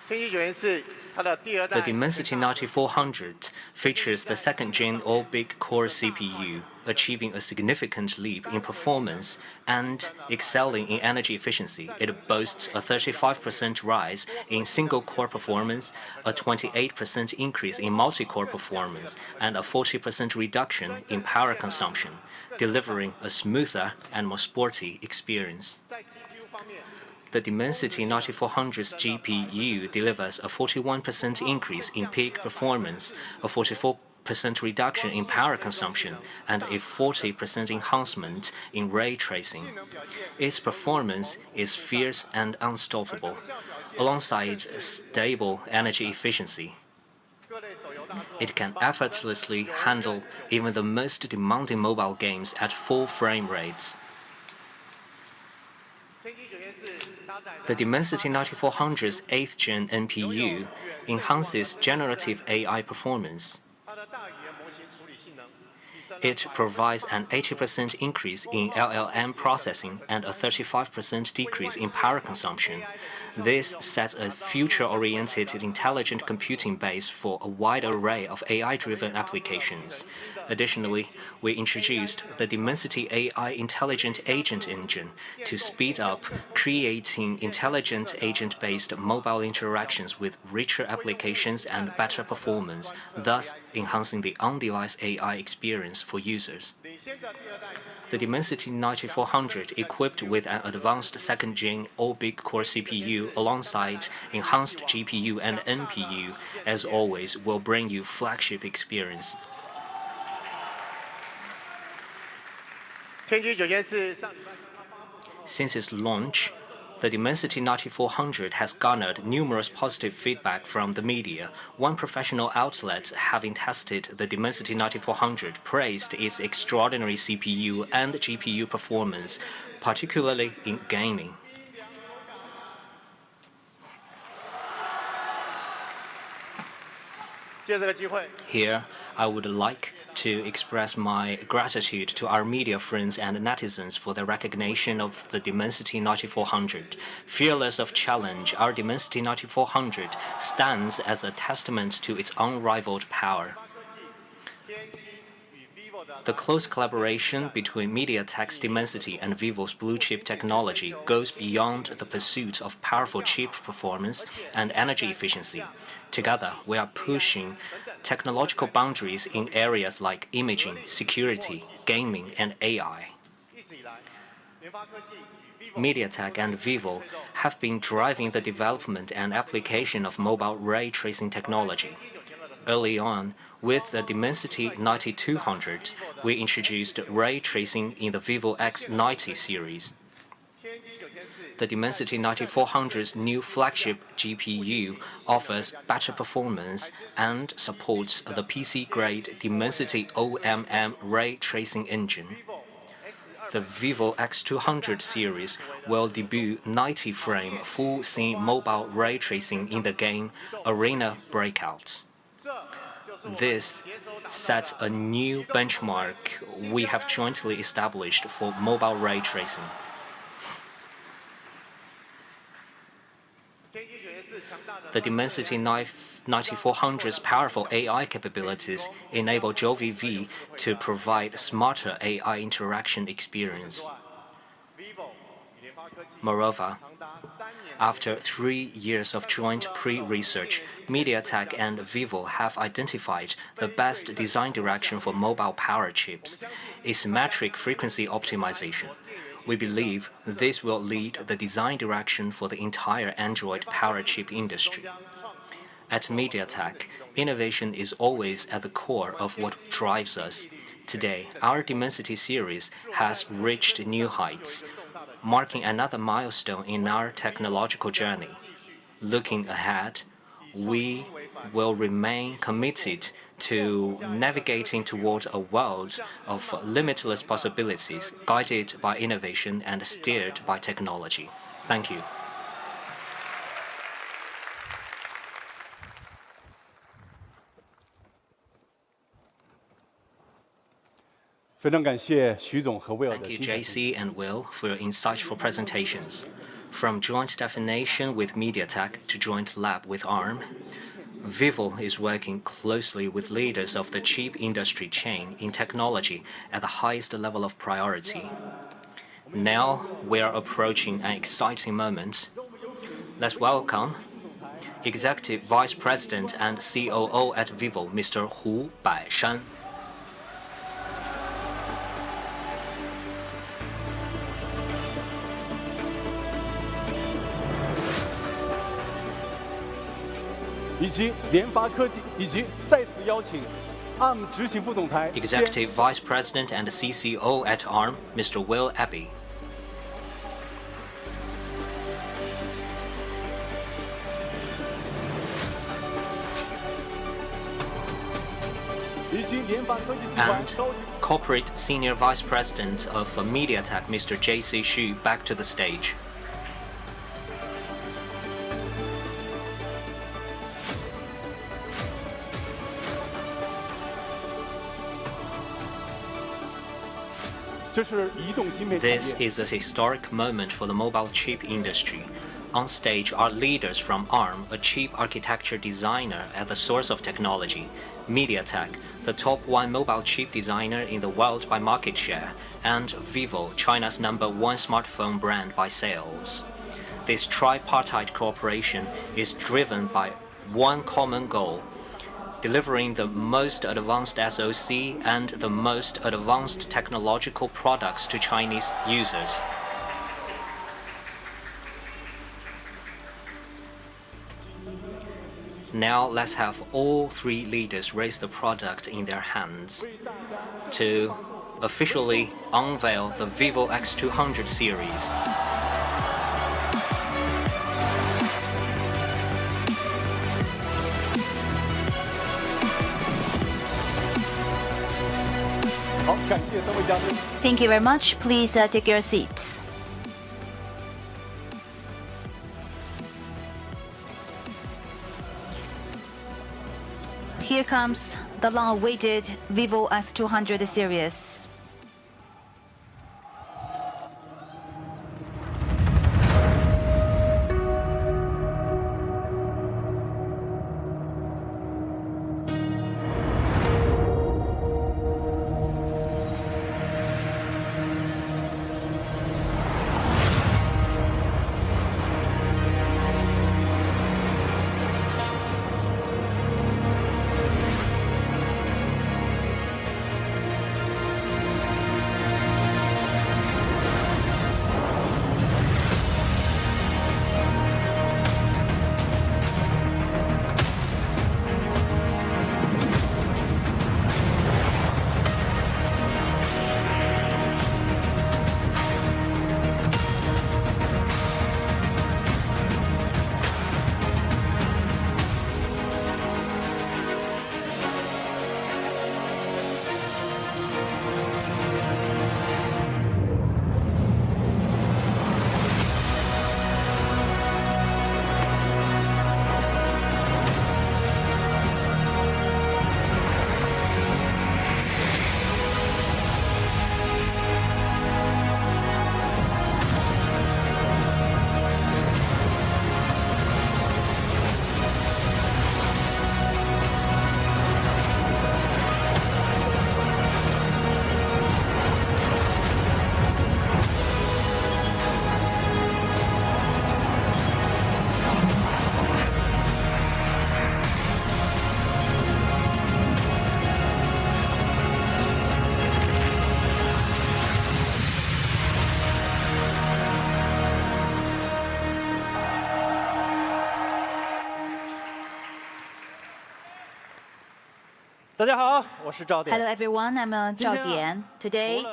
S9: The Dimensity 9400 features the second-gen all-big core CPU, achieving a significant leap in performance and excelling in energy efficiency. It boasts a 35% rise in single-core performance, a 28% increase in multi-core performance, and a 40% reduction in power consumption, delivering a smoother and more sporty experience. The Dimensity 9400's GPU delivers a 41% increase in peak performance, a 44% reduction in power consumption, and a 40% enhancement in ray tracing. Its performance is fierce and unstoppable, alongside stable energy efficiency. It can effortlessly handle even the most demanding mobile games at full frame rates. The Dimensity 9400's 8th-gen NPU enhances generative AI performance. It provides an 80% increase in LLM processing and a 35% decrease in power consumption. This sets a future-oriented intelligent computing base for a wide array of AI-driven applications. Additionally, we introduced the Dimensity AI Intelligent Agent Engine to speed up creating intelligent agent-based mobile interactions with richer applications and better performance, thus enhancing the on-device AI experience for users. The Dimensity 9400, equipped with an advanced second-gen all-big core CPU alongside enhanced GPU and NPU, as always, will bring you flagship experience. Since its launch, the Dimensity 9400 has garnered numerous positive feedback from the media. One professional outlet, having tested the Dimensity 9400, praised its extraordinary CPU and GPU performance, particularly in gaming. Here, I would like to express my gratitude to our media friends and netizens for the recognition of the Dimensity 9400. Fearless of challenge, our Dimensity 9400 stands as a testament to its unrivaled power. The close collaboration between MediaTek's Dimensity and Vivo's blue chip technology goes beyond the pursuit of powerful chip performance and energy efficiency. Together, we are pushing technological boundaries in areas like imaging, security, gaming, and AI. MediaTek and Vivo have been driving the development and application of mobile ray tracing technology. Early on, with the Dimensity 9200, we introduced ray tracing in the Vivo X90 series. The Dimensity 9400's new flagship GPU offers better performance and supports the PC-grade Dimensity OMM ray tracing engine. The Vivo X200 series will debut 90-frame full-scene mobile ray tracing in the game Arena Breakout. This sets a new benchmark we have jointly established for mobile ray tracing. The Dimensity 9400's powerful AI capabilities enable Jovi V to provide smarter AI interaction experience. Moreover, after 3 years of joint pre-research, MediaTek and Vivo have identified the best design direction for mobile power chips, asymmetric frequency optimization. We believe this will lead the design direction for the entire Android power chip industry. At MediaTek, innovation is always at the core of what drives us. Today, our Dimensity series has reached new heights, marking another milestone in our technological journey. Looking ahead, we will remain committed to navigating toward a world of limitless possibilities, guided by innovation and steered by technology. Thank you.
S7: 非常感谢徐总和 Will 的
S9: Thank you,
S7: 精彩分享。
S9: JC and Will, for your insightful presentations. From joint definition with MediaTek to joint lab with ARM, Vivo is working closely with leaders of the chip industry chain in technology at the highest level of priority. Now we are approaching an exciting moment. Let's welcome Executive Vice President and COO at Vivo, Mr. Hu Baishan. Executive Vice President and CCO at ARM, Mr. Will Abbey. And Corporate Senior Vice President of MediaTek, Mr. JC Xu, back to the stage. This is a historic moment for the mobile chip industry. On stage are leaders from ARM, a chip architecture designer at the source of technology, MediaTek, the top 1 mobile chip designer in the world by market share, and Vivo, China's #1 smartphone brand by sales. This tripartite cooperation is driven by one common goal: delivering the most advanced SoC and the most advanced technological products to Chinese users. Now let's have all 3 leaders raise the product in their hands to officially unveil the Vivo X200 series.
S10: Thank you very much. Please take your seats. Here comes the long-awaited Vivo X200 series. Hello everyone, I'm Zhao Dian. Today,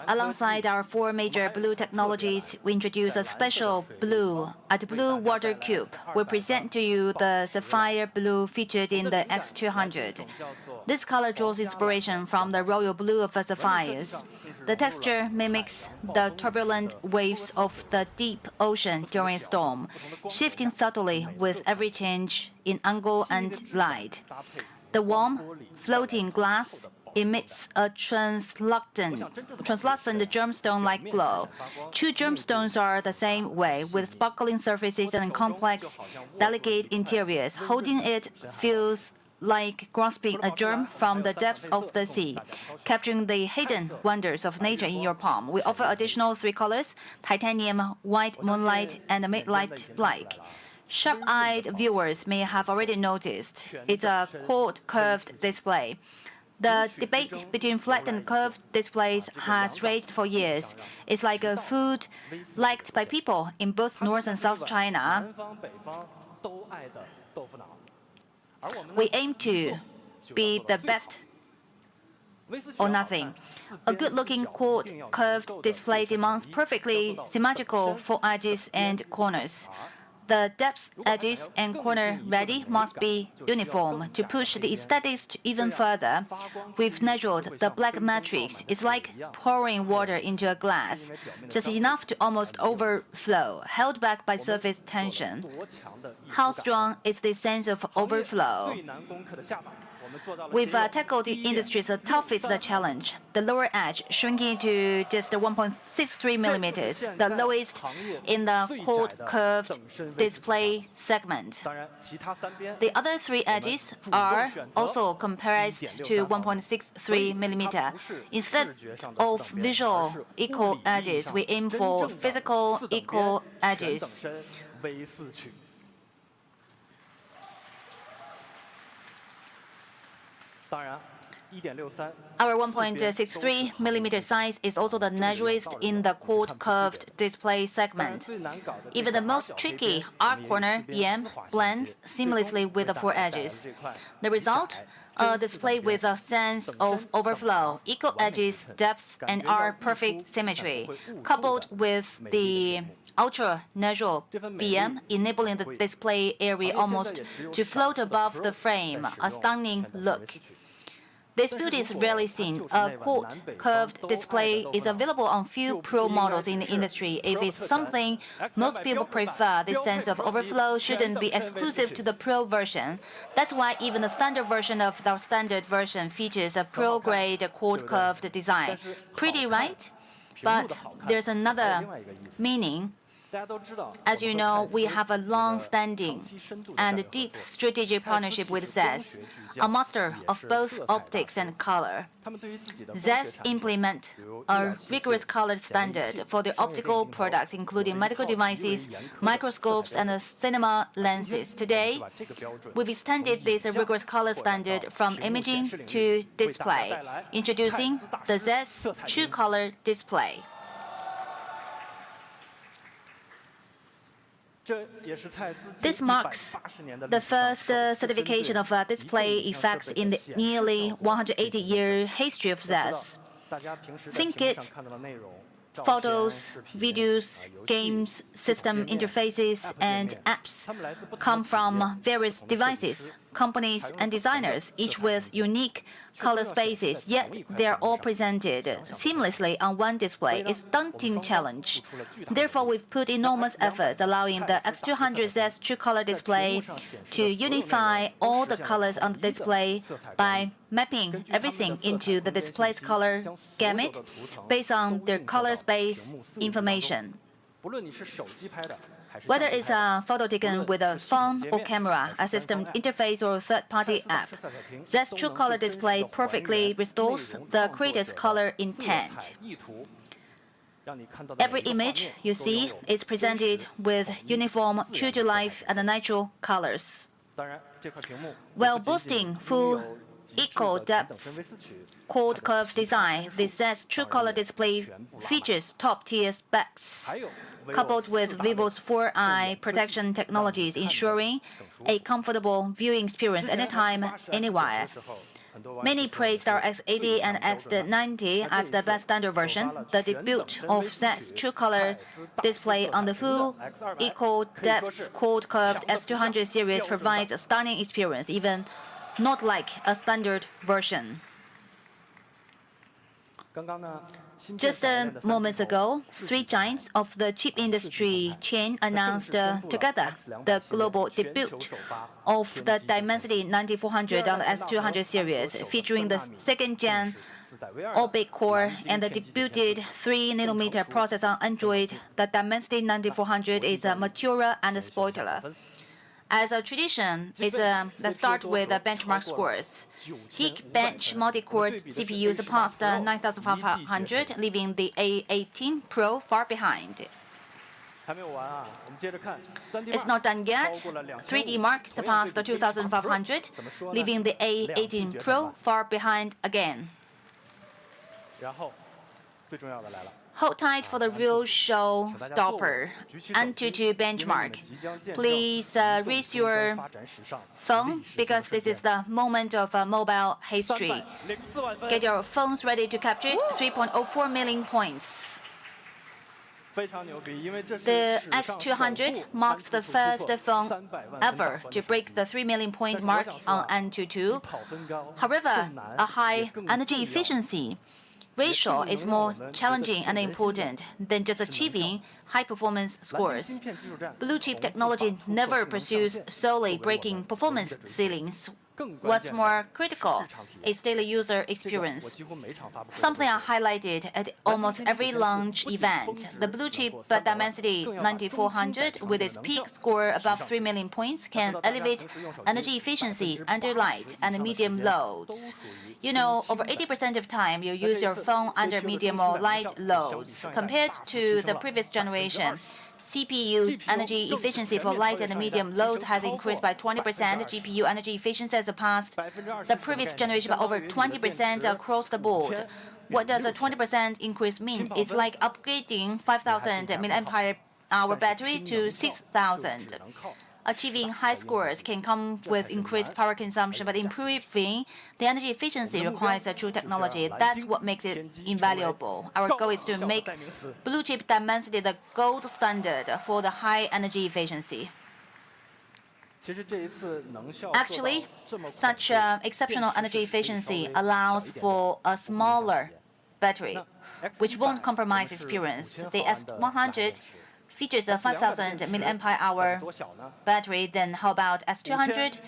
S10: alongside our four major blue technologies, we introduce a special blue, a blue water cube. We present to you the sapphire blue featured in the X200. This color draws inspiration from the royal blue of the sapphires. The texture mimics the turbulent waves of the deep ocean during a storm, shifting subtly with every change in angle and light. The warm, floating glass emits a translucent gemstone-like glow. True gemstones are the same way, with sparkling surfaces and complex, delicate interiors. Holding it feels like grasping a gem from the depths of the sea, capturing the hidden wonders of nature in your palm. We offer additional 3 colors: titanium, white moonlight, and midnight black. Sharp-eyed viewers may have already noticed it's a quad curved display. The debate between flat and curved displays has raged for years. It's like a food liked by people in both North and South China. We aim to be the best or nothing. A good-looking quad curved display demands perfectly symmetrical 4 edges and corners. The depth, edges, and corner ready must be uniform. To push the aesthetics even further, we've measured the black matrix. It's like pouring water into a glass, just enough to almost overflow, held back by surface tension. How strong is this sense of overflow? We've tackled the industry's toughest challenge, the lower edge shrinking to just 1.63 millimeters, the lowest in the quad curved display segment. The other 3 edges are also compressed to 1.63 millimeter. Instead of visual equal edges, we aim for physical equal edges. Our 1.63 millimeter size is also the narrowest in the quad curved display segment. Even the most tricky arc corner BM blends seamlessly with the 4 edges. The result? A display with a sense of overflow, equal edges, depth, and our perfect symmetry, coupled with the ultra-narrow BM, enabling the display area almost to float above the frame, a stunning look. This beauty is rarely seen. A quad curved display is available on few pro models in the industry. If it's something most people prefer, this sense of overflow shouldn't be exclusive to the pro version. That's why even the standard version of the standard version features a pro-grade quad curved design. Pretty, right? But there's another meaning. As you know, we have a long-standing and deep strategic partnership with ZES, a master of both optics and color. ZES implement a rigorous color standard for their optical products, including medical devices, microscopes, and cinema lenses. Today, we've extended this rigorous color standard from imaging to display, introducing the ZES True Color Display. This marks the first certification of display effects in the nearly 180-year history of ZES. Think it. Photos, videos, games, system interfaces, and apps come from various devices, companies, and designers, each with unique color spaces, yet they're all presented seamlessly on one display. It's a daunting challenge. Therefore, we've put enormous efforts allowing the X200 ZES True Color Display to unify all the colors on the display by mapping everything into the display's color gamut based on their color space information. Whether it's a photo taken with a phone or camera, a system interface or a third-party app, ZES True Color Display perfectly restores the creator's color intent. Every image you see is presented with uniform, true-to-life, and natural colors. While boasting full equal depth quad curve design, the ZES True Color Display features top-tier specs, coupled with vivo's 4-eye protection technologies, ensuring a comfortable viewing experience anytime, anywhere. Many praised our X80 and X90 as the best standard version. The debut of Z's true-color display on the full equal-depth quad-curved X200 series provides a stunning experience, even not like a standard version. Just moments ago, three giants of the chip industry chain announced together the global debut of the Dimensity 9400 on the S200 series, featuring the second-gen Orbit core and the debuted 3nm processor on Android. The Dimensity 9400 is mature and spoiler. As a tradition, let's start with the benchmark scores. Geekbench multi-core CPU surpassed 9500, leaving the A18 Pro far behind. It's not done yet. 3D Mark surpassed 2500, leaving the A18 Pro far behind again. Hold tight for the real showstopper, Antutu benchmark. Please raise your phone because this is the moment of mobile history. Get your phones ready to capture it. 3.04 million points. The X200 marks the first phone ever to break the 3 million point mark on Antutu. However, a high energy efficiency ratio is more challenging and important than just achieving high-performance scores. Blue chip technology never pursues solely breaking performance ceilings. What's more critical is daily user experience. Something I highlighted at almost every launch event. The blue chip Dimensity 9400, with its peak score above 3 million points, can elevate energy efficiency under light and medium loads. You know, over 80% of time, you use your phone under medium or light loads. Compared to the previous generation, CPU energy efficiency for light and medium loads has increased by 20%. GPU energy efficiency has surpassed the previous generation by over 20% across the board. What does a 20% increase mean? It's like upgrading 5,000 mAh battery to 6,000. Achieving high scores can come with increased power consumption, but improving the energy efficiency requires a true technology. That's what makes it invaluable. Our goal is to make blue chip Dimensity the gold standard for the high energy efficiency. Actually, such exceptional energy efficiency allows for a smaller battery, which won't compromise experience. The S100 features a 5,000 mAh battery. Then how about S200?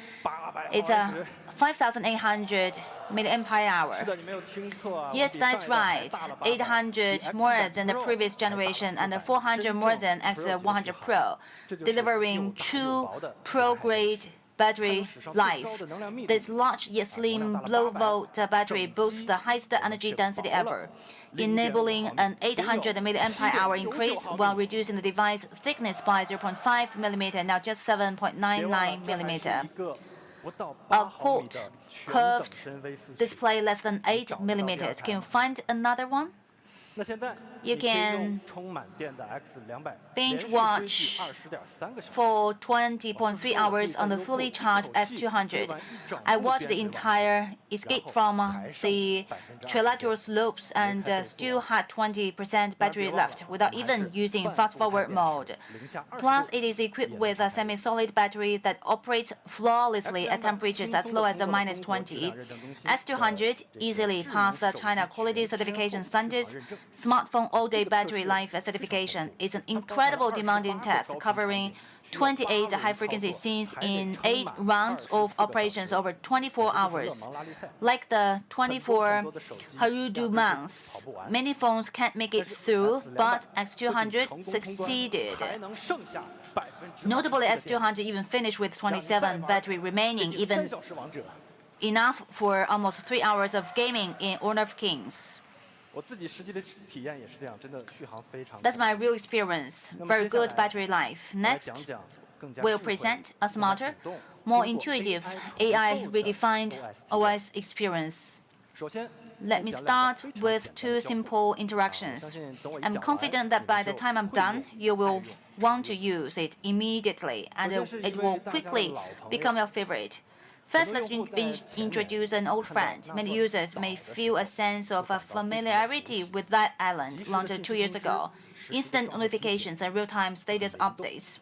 S10: It's a 5,800 mAh. Yes, that's right. 800 more than the previous generation and 400 more than X100 Pro, delivering true pro-grade battery life. This large yet slim low-volt battery boasts the highest energy density ever, enabling an 800 mAh increase while reducing the device thickness by 0.5 mm, now just 7.99 mm. A quad curved display less than 8 mm. Can you find another one? You can binge watch for 20.3 hours on the fully charged S200. I watched the entire escape from the trilateral slopes and still had 20% battery left without even using fast-forward mode. Plus, it is equipped with a semi-solid battery that operates flawlessly at temperatures as low as -20. S200 easily passed the China Quality Certification Standards Smartphone All-Day Battery Life Certification. It's an incredible demanding test covering 28 high-frequency scenes in 8 rounds of operations over 24 hours. Like the 24 Harudu months, many phones can't make it through, but X200 succeeded. Notably, X200 even finished with 27 battery remaining, even enough for almost 3 hours of gaming in Honor of Kings. That's my real experience. Very good battery life. Next, we'll present a smarter, more intuitive AI-redefined OS experience. Let me start with 2 simple interactions. I'm confident that by the time I'm done, you will want to use it immediately, and it will quickly become your favorite. First, let's introduce an old friend. Many users may feel a sense of familiarity with that island launched 2 years ago. Instant notifications and real-time status updates.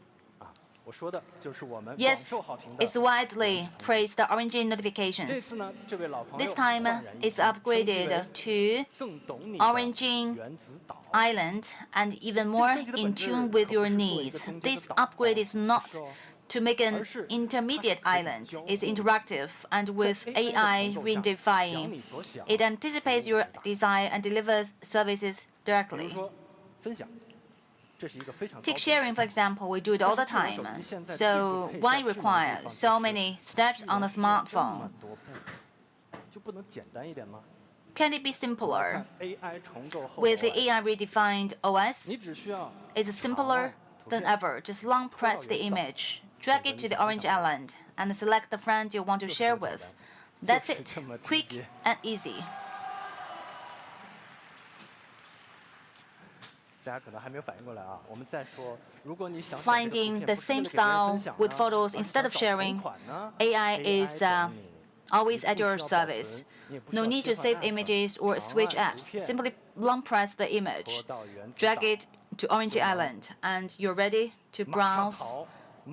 S10: Yes, it's widely praised the Origin notifications. This time, it's upgraded to Origin Island and even more in tune with your needs. This upgrade is not to make an intermediate island. It's interactive and with AI redefining. It anticipates your desire and delivers services directly. Take sharing, for example, we do it all the time. So why require so many steps on a smartphone? Can it be simpler? With the AI redefined OS, it's simpler than ever. Just long press the image, drag it to the Orange Island, and select the friend you want to share with. That's it. Quick and easy. Finding the same style with photos instead of sharing, AI is always at your service. No need to save images or switch apps. Simply long press the image, drag it to Orange Island, and you're ready to browse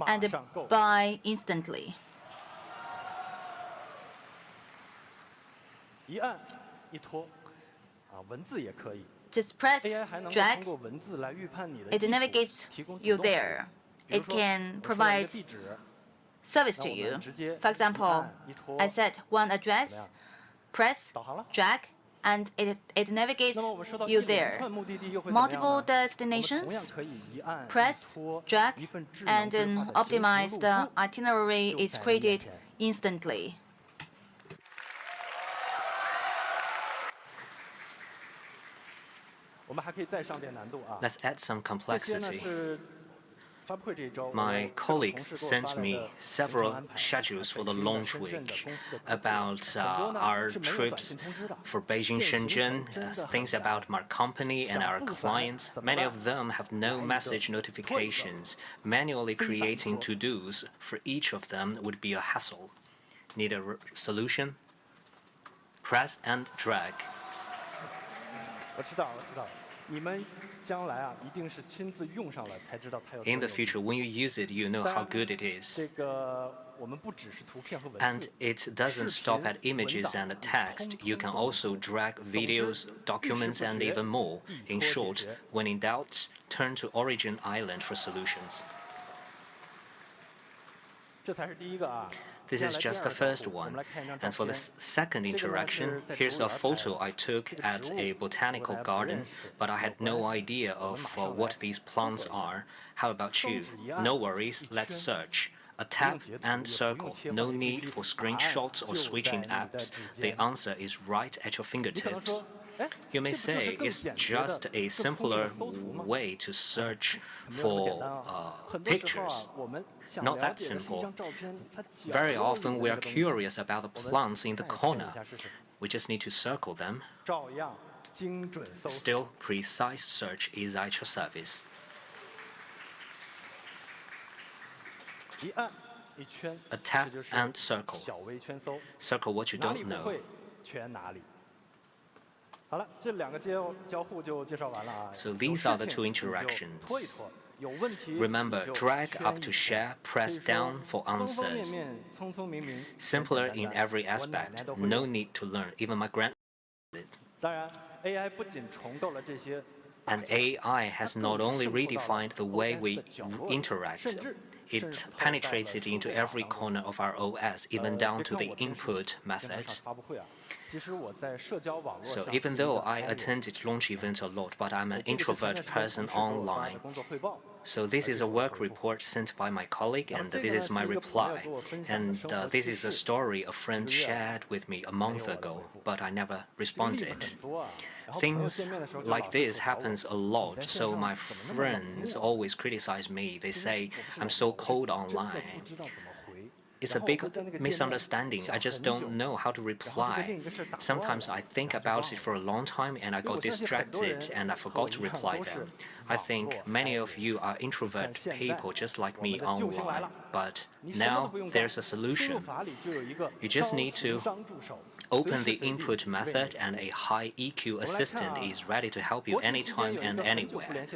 S10: and buy instantly. Just press, drag, it navigates you there. It can provide service to you. For example, I set one address, press, drag, and it navigates you there. Multiple destinations, press, drag, and an optimized itinerary is created instantly.
S9: Let's add some complexity. My colleagues sent me several schedules for the launch week about our trips for Beijing, Shenzhen, things about my company and our clients. Many of them have no message notifications. Manually creating to-dos for each of them would be a hassle. Need a solution? Press and drag. In the future, when you use it, you know how good it is. And it doesn't stop at images and text. You can also drag videos, documents, and even more. In short, when in doubt, turn to Origin Island for solutions. This is just the first one. And for the second interaction, here's a photo I took at a botanical garden, but I had no idea of what these plants are. How about you? No worries, let's search. A tap and circle. No need for screenshots or switching apps. The answer is right at your fingertips. You may say it's just a simpler way to search for pictures. Not that simple. Very often we are curious about the plants in the corner. We just need to circle them. Still, precise search is at your service. A tap and circle. Circle what you don't know. So these are the two interactions. Remember, drag up to share, press down for answers. Simpler in every aspect. No need to learn. Even my grandma did it. And AI has not only redefined the way we interact, it penetrated into every corner of our OS, even down to the input method. So even though I attended launch events a lot, but I'm an introvert person online. So this is a work report sent by my colleague, and this is my reply. And this is a story a friend shared with me a month ago, but I never responded. Things like this happens a lot, so my friends always criticize me. They say I'm so cold online. it's a big misunderstanding. I just don't know how to reply. Sometimes I think about it for a long time and I got distracted and I forgot to reply them. I think many of you are introvert people just like me online, but now there's a solution. You just need to open the input method and a high EQ assistant is ready to help you anytime and anywhere.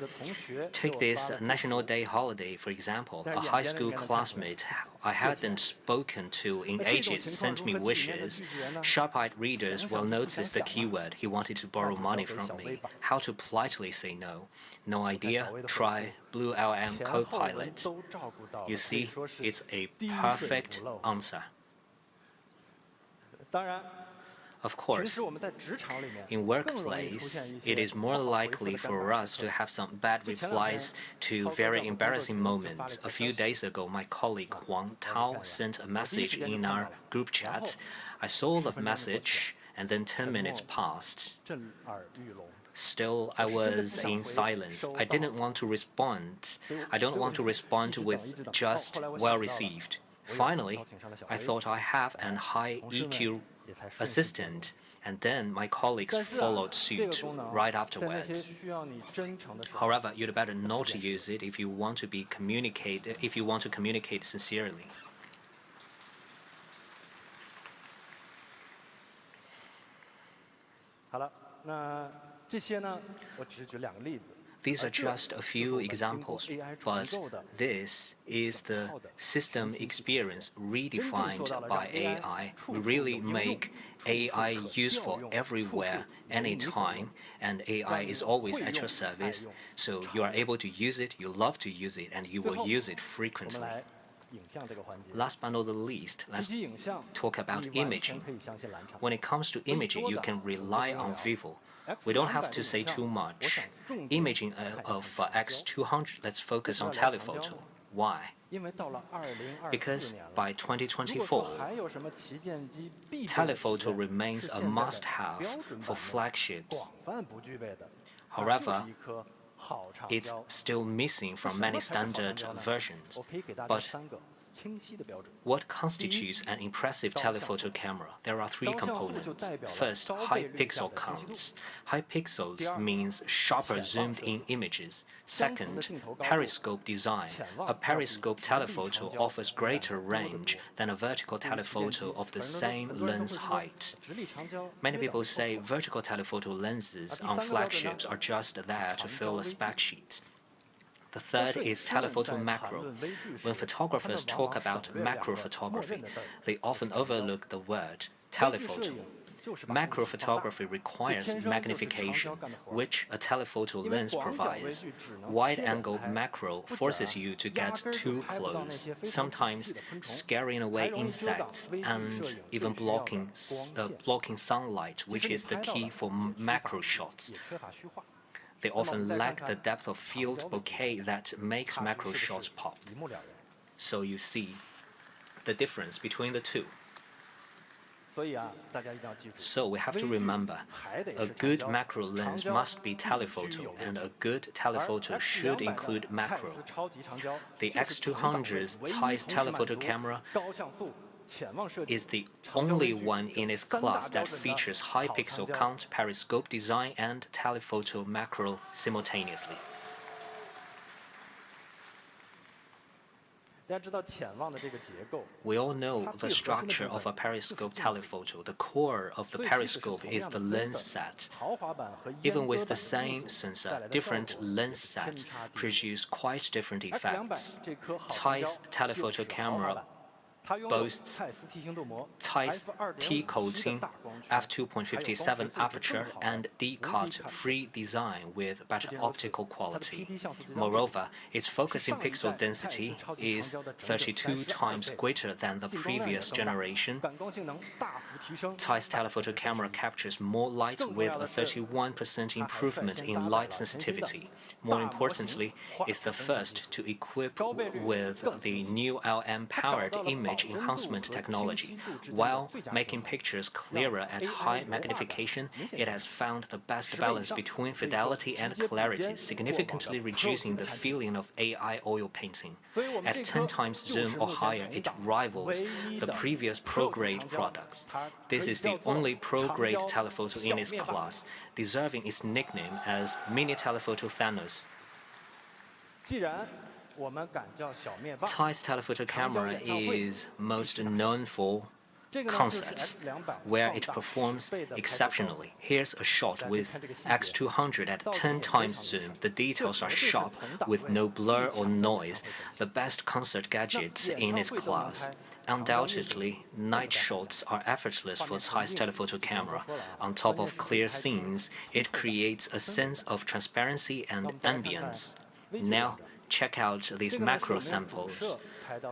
S9: Take this National Day holiday, for example. A high school classmate I hadn't spoken to in ages sent me wishes. Sharp-eyed readers will notice the keyword. He wanted to borrow money from me. How to politely say no. No idea? Try Blue LM Copilot. You see, it's a perfect answer. Of course, in workplace, it is more likely for us to have some bad replies to very embarrassing moments. A few days ago, my colleague Huang Tao sent a message in our group chat. I saw the message, and then 10 minutes passed. Still, I was in silence. I didn't want to respond. I don't want to respond with just well received. Finally, I thought I have an high EQ assistant, and then my colleagues followed suit right afterwards. However, you'd better not use it if you want to communicate sincerely. These are just a few examples, but this is the system experience redefined by AI. We really make AI useful everywhere, anytime, and AI is always at your service, so you are able to use it, you love to use it, and you will use it frequently. Last but not the least, let's talk about imaging. When it comes to imaging, you can rely on vivo. We don't have to say too much. Imaging of X200, let's focus on telephoto. Why? Because by 2024, telephoto remains a must-have for flagships. However, it's still missing from many standard versions. But what constitutes an impressive telephoto camera? There are three components. First, high pixel counts. High pixels means sharper zoomed-in images. Second, periscope design. A periscope telephoto offers greater range than a vertical telephoto of the same lens height. Many people say vertical telephoto lenses on flagships are just there to fill a spec sheet. The third is telephoto macro. When photographers talk about macro photography, they often overlook the word telephoto. Macro photography requires magnification, which a telephoto lens provides. Wide-angle macro forces you to get too close, sometimes scaring away insects and even blocking sunlight, which is the key for macro shots. They often lack the depth of field bokeh that makes macro shots pop. So you see the difference between the two. So we have to remember, a good macro lens must be telephoto, and a good telephoto should include macro. The X200's Zeiss telephoto camera is the only one in its class that features high pixel count, periscope design, and telephoto macro simultaneously. We all know the structure of a periscope telephoto. The core of the periscope is the lens set. Even with the same sensor, different lens sets produce quite different effects. Zeiss telephoto camera boasts Zeiss T-coating, f2.57 aperture, and D-cut free design with better optical quality. Moreover, its focusing pixel density is 32 times greater than the previous generation. Zeiss telephoto camera captures more light with a 31% improvement in light sensitivity. More importantly, it's the first to equip with the new LM-powered image image enhancement technology. While making pictures clearer at high magnification, it has found the best balance between fidelity and clarity, significantly reducing the feeling of AI oil painting. At 10 times zoom or higher, it rivals the previous pro-grade products. This is the only pro-grade telephoto in its class, deserving its nickname as Mini Telephoto Thanos. Zeiss telephoto camera is most known for concerts, where it performs exceptionally. Here's a shot with X200 at 10 times zoom. The details are sharp, with no blur or noise, the best concert gadget in its class. Undoubtedly, night shots are effortless for Zeiss telephoto camera. On top of clear scenes, it creates a sense of transparency and ambience. Now, check out these macro samples.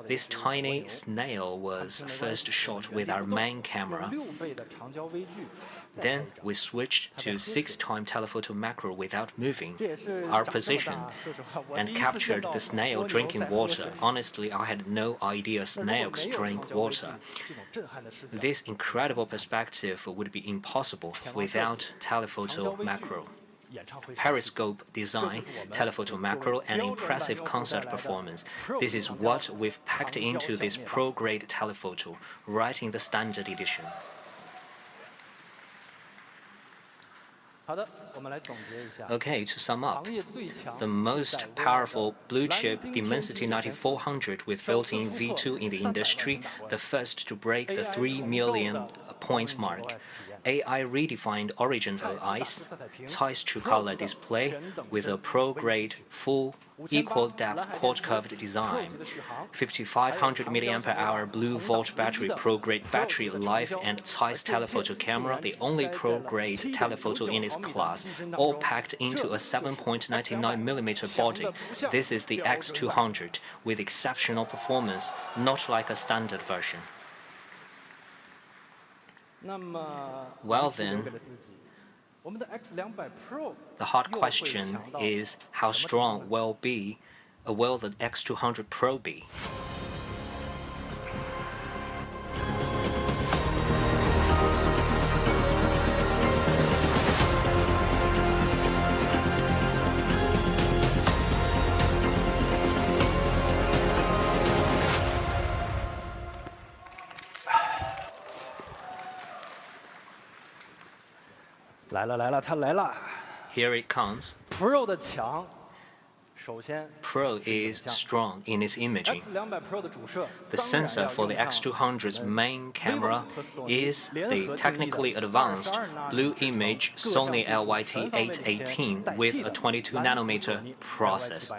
S9: This tiny snail was first shot with our main camera. Then we switched to 6-time telephoto macro without moving our position and captured the snail drinking water. Honestly, I had no idea snails drink water. This incredible perspective would be impossible without telephoto macro. Periscope design, telephoto macro, and impressive concert performance. This is what we've packed into this pro-grade telephoto, right in the standard edition. Okay, to sum up, the most powerful blue-chip Dimensity 9400 with built-in V2 in the industry, the first to break the 3 million points mark. AI redefined origin OIs, Zeiss true color display with a pro-grade full equal depth quad-curved design, 5500 mAh blue volt battery, pro-grade battery life, and Zeiss telephoto camera, the only pro-grade telephoto in its class, all packed into a 7.99mm body. This is the X200 with exceptional performance, not like a standard version. Well then, the hard question is how strong will the X200 Pro be? Here it comes. Pro is strong in its imaging. The sensor for the X200's main camera is the technically advanced Blue Image Sony LYT818 with a 22nm process.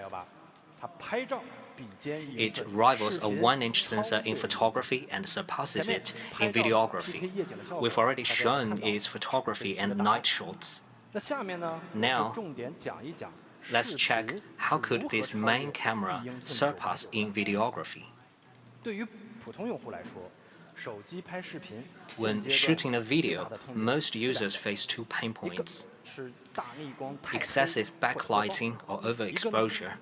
S9: It rivals a 1-inch sensor in photography and surpasses it in videography. We've already shown its photography and night shots. Now, let's check how could this main camera surpass in videography. When shooting a video, most users face 2 pain points: excessive backlighting or overexposure,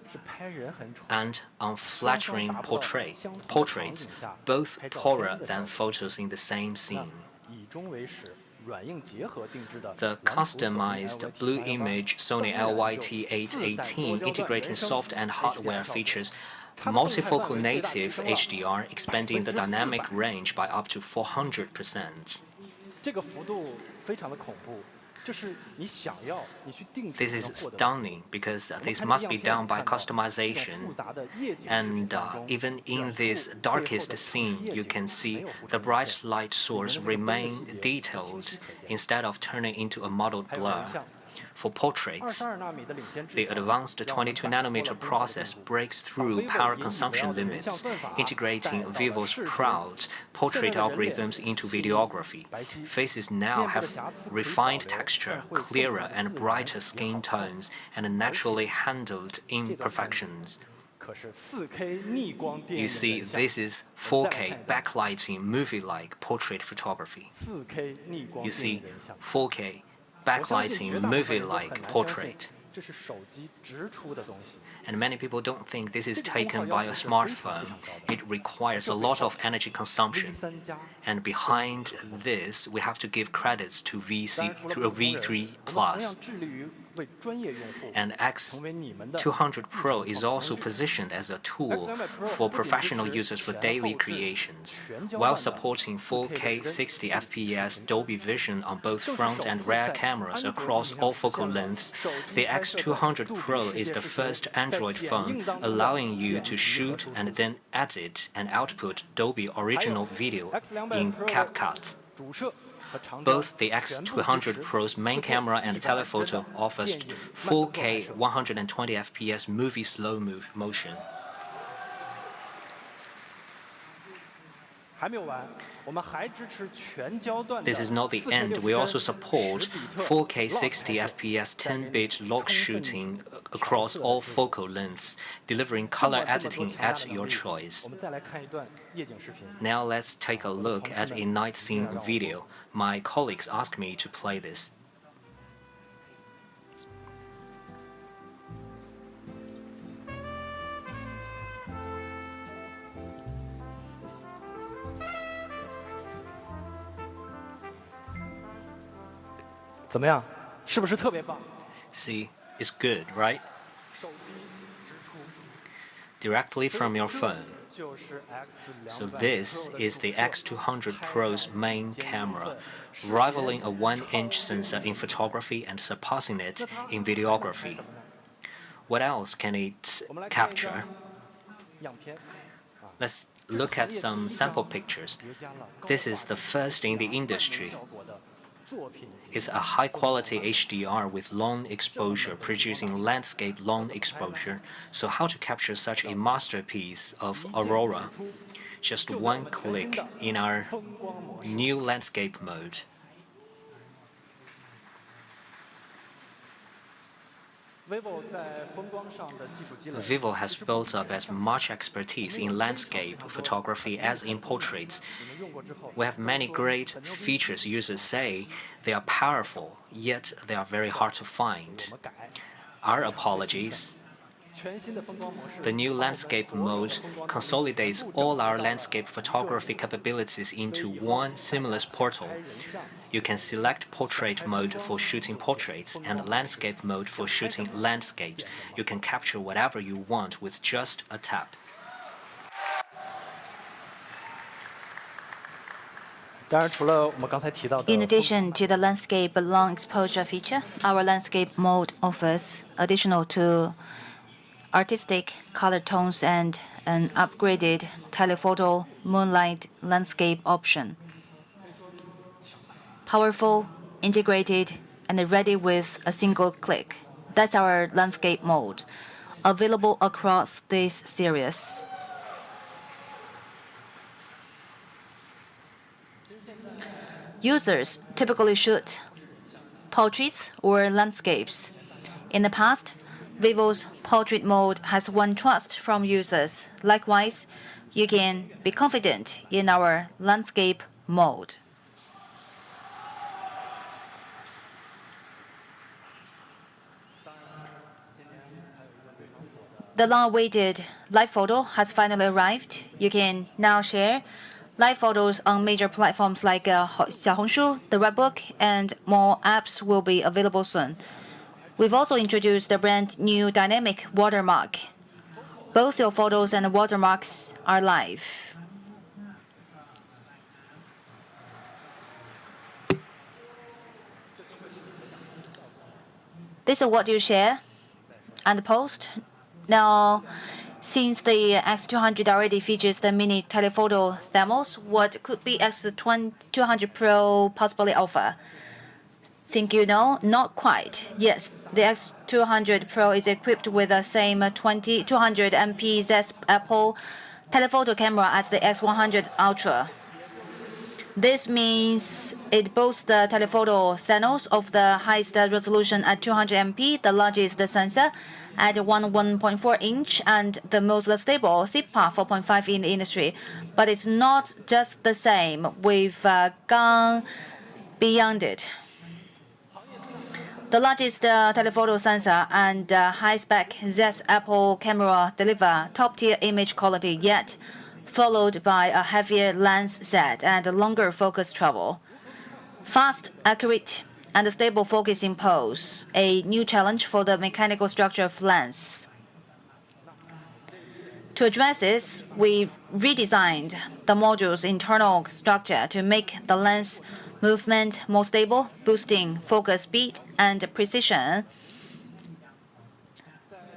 S9: and unflattering portraits, both poorer than photos in the same scene. The customized Blue Image Sony LYT818 integrating soft and hardware features multifocal native HDR, expanding the dynamic range by up to 400%. This is stunning because this must be done by customization. And even in this darkest scene, you can see the bright light source remain detailed instead of turning into a mottled blur. For portraits, the advanced 22nm process breaks through power consumption limits, integrating Vivo's proud portrait algorithms into videography. Faces now have refined texture, clearer and brighter skin tones, and naturally handled imperfections. You see, this is 4K backlighting movie-like portrait photography. You see, 4K backlighting movie-like portrait. And many people don't think this is taken by a smartphone. It requires a lot of energy consumption. And behind this, we have to give credits to V3 Plus. And X200 Pro is also positioned as a tool for professional users for daily creations. While supporting 4K 60 FPS Dolby Vision on both front and rear cameras across all focal lengths, the X200 Pro is the first Android phone allowing you to shoot and then edit and output Dolby original video in CapCut. Both the X200 Pro's main camera and telephoto offers 4K 120 FPS movie slow motion. This is not the end. We also support 4K 60 FPS 10-bit lock shooting across all focal lengths, delivering color editing at your choice. Now let's take a look at a night scene video. My colleagues asked me to play this. See, it's good, right? Directly from your phone. So this is the X200 Pro's main camera, rivaling a 1-inch sensor in photography and surpassing it in videography. What else can it capture? Let's look at some sample pictures. This is the first in the industry. It's a high-quality HDR with long exposure, producing landscape long exposure. So how to capture such a masterpiece of aurora? Just one click in our new landscape mode. Vivo has built up as much expertise in landscape photography as in portraits. We have many great features. Users say they are powerful, yet they are very hard to find. Our apologies. The new landscape mode consolidates all our landscape photography capabilities into one seamless portal. You can select portrait mode for shooting portraits and landscape mode for shooting landscapes. You can capture whatever you want with just a tap.
S10: In addition to the landscape long exposure feature, our landscape mode offers additional to artistic color tones and an upgraded telephoto moonlight landscape option. Powerful, integrated, and ready with a single click. That's our landscape mode, available across this series. Users typically shoot portraits or landscapes. In the past, Vivo's portrait mode has won trust from users. Likewise, you can be confident in our landscape mode. The long-awaited live photo has finally arrived. You can now share live photos on major platforms like Xiaohongshu, the Redbook, and more apps will be available soon. We've also introduced the brand new dynamic watermark. Both your photos and watermarks are live. This is what you share and post. Now, since the X200 already features the mini telephoto thermals, what could be X200 Pro possibly offer? Think you know? Not quite. Yes, the X200 Pro is equipped with the same 200 MP Z Apple telephoto camera as the X100 Ultra. This means it boasts the telephoto thermals of the highest resolution at 200 MP, the largest sensor at 1.4 inch, and the most stable CPA 4.5 in the industry. But it's not just the same. We've gone beyond it. The largest telephoto sensor and high-spec Z-Apple camera deliver top-tier image quality, yet followed by a heavier lens set and longer focus travel. Fast, accurate, and stable focusing pose a new challenge for the mechanical structure of lens. To address this, we redesigned the module's internal structure to make the lens movement more stable, boosting focus speed and precision.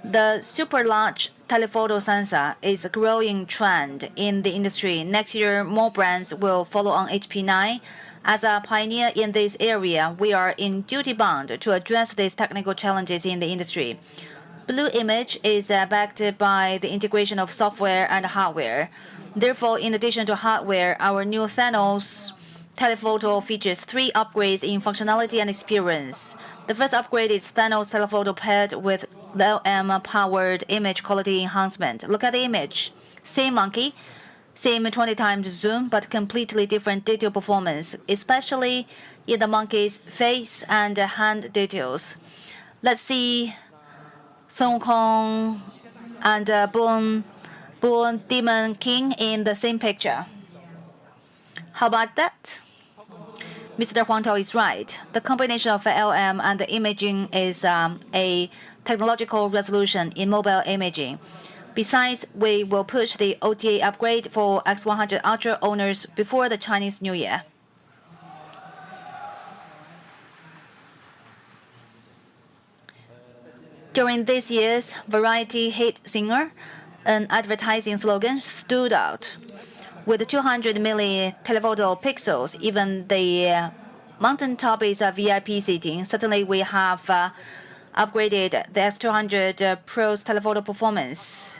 S10: The super large telephoto sensor is a growing trend in the industry. Next year, more brands will follow on HP9. As a pioneer in this area, we are in duty bound to address these technical challenges in the industry. Blue Image is backed by the integration of software and hardware. Therefore, in addition to hardware, our new Thanos telephoto features 3 upgrades in functionality and experience. The first upgrade is Thanos telephoto paired with LM-powered image quality enhancement. Look at the image. Same monkey, same 20 times zoom, but completely different detail performance, especially in the monkey's face and hand details. Let's see Sun Wukong and Boon Demon King in the same picture. How about that? Mr. Huang Tao is right. The combination of LM and the imaging is a technological resolution in mobile imaging. Besides, we will push the OTA upgrade for X100 Ultra owners before the Chinese New Year. During this year's Variety Hit Singer, an advertising slogan stood out. With 200 million telephoto pixels, even the mountaintop is a VIP seating. Certainly, we have upgraded the X200 Pro's telephoto performance.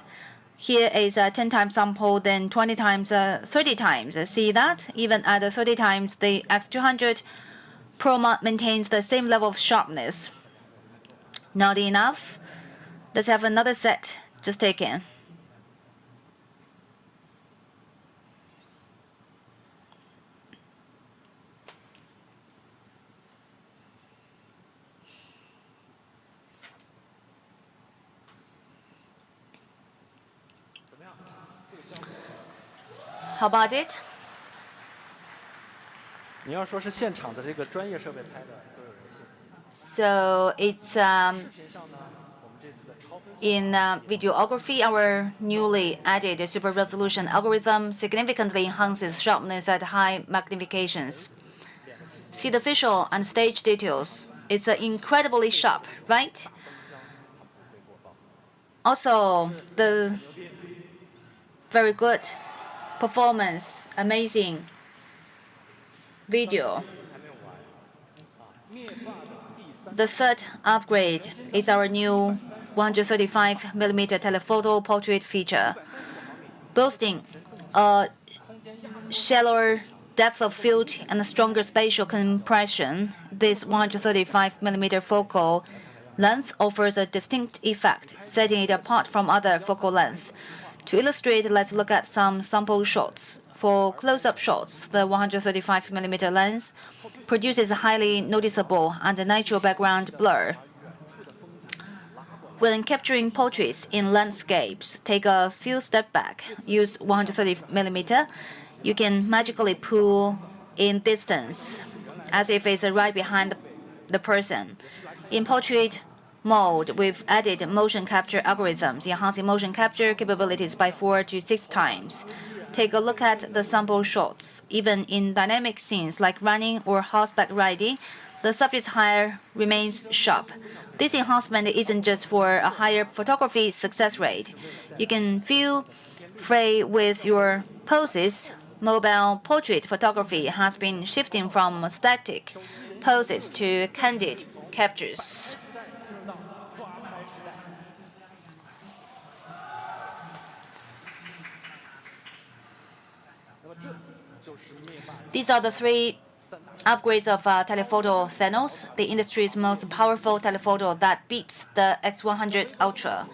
S10: Here is a 10 times sample, then 20 times, 30 times. See that? Even at 30 times, the X200 Pro maintains the same level of sharpness. Not enough. Let's have another set just taken. How about it?
S12: 你要说是现场的这个专业设备拍的都有人信。
S10: So it's in videography, our newly added super resolution algorithm significantly enhances sharpness at high magnifications. See the visual and stage details. It's incredibly sharp, right? Also, the very good performance, amazing video. The third upgrade is our new 135mm telephoto portrait feature, boasting a shallower depth of field and a stronger spatial compression. This 135mm focal length offers a distinct effect, setting it apart from other focal lengths. To illustrate, let's look at some sample shots. For close-up shots, the 135mm lens produces a highly noticeable and natural background blur. When capturing portraits in landscapes, take a few steps back. Use 130mm. You can magically pull in distance, as if it's right behind the person. In portrait mode, we've added motion capture algorithms, enhancing motion capture capabilities by 4 to 6 times. Take a look at the sample shots. Even in dynamic scenes like running or horseback riding, the subject's hair remains sharp. This enhancement isn't just for a higher photography success rate. You can feel free with your poses. Mobile portrait photography has been shifting from static poses to candid captures. These are the 3 upgrades of telephoto Thanos, the industry's most powerful telephoto that beats the X100 Ultra.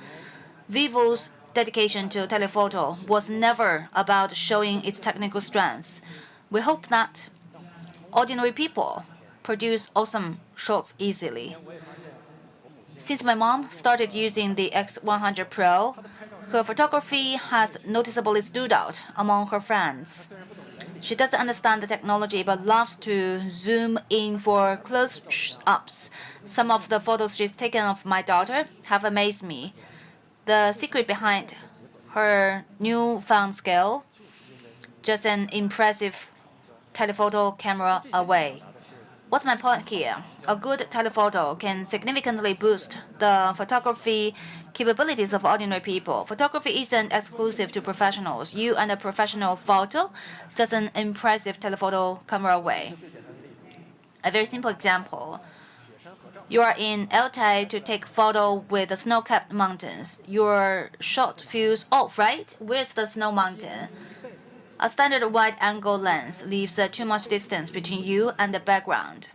S10: Vivo's dedication to telephoto was never about showing its technical strength. We hope that ordinary people produce awesome shots easily. Since my mom started using the X100 Pro, her photography has noticeably stood out among her friends. She doesn't understand the technology but loves to zoom in for close-ups. Some of the photos she's taken of my daughter have amazed me. The secret behind her newfound skill, just an impressive telephoto camera away. What's my point here? A good telephoto can significantly boost the photography capabilities of ordinary people. Photography isn't exclusive to professionals. You and a professional photo, just an impressive telephoto camera away. A very simple example. You are in Altai to take photo with the snow-capped mountains. Your shot feels off, right? Where's the snow mountain? A standard wide-angle lens leaves too much distance between you and the background.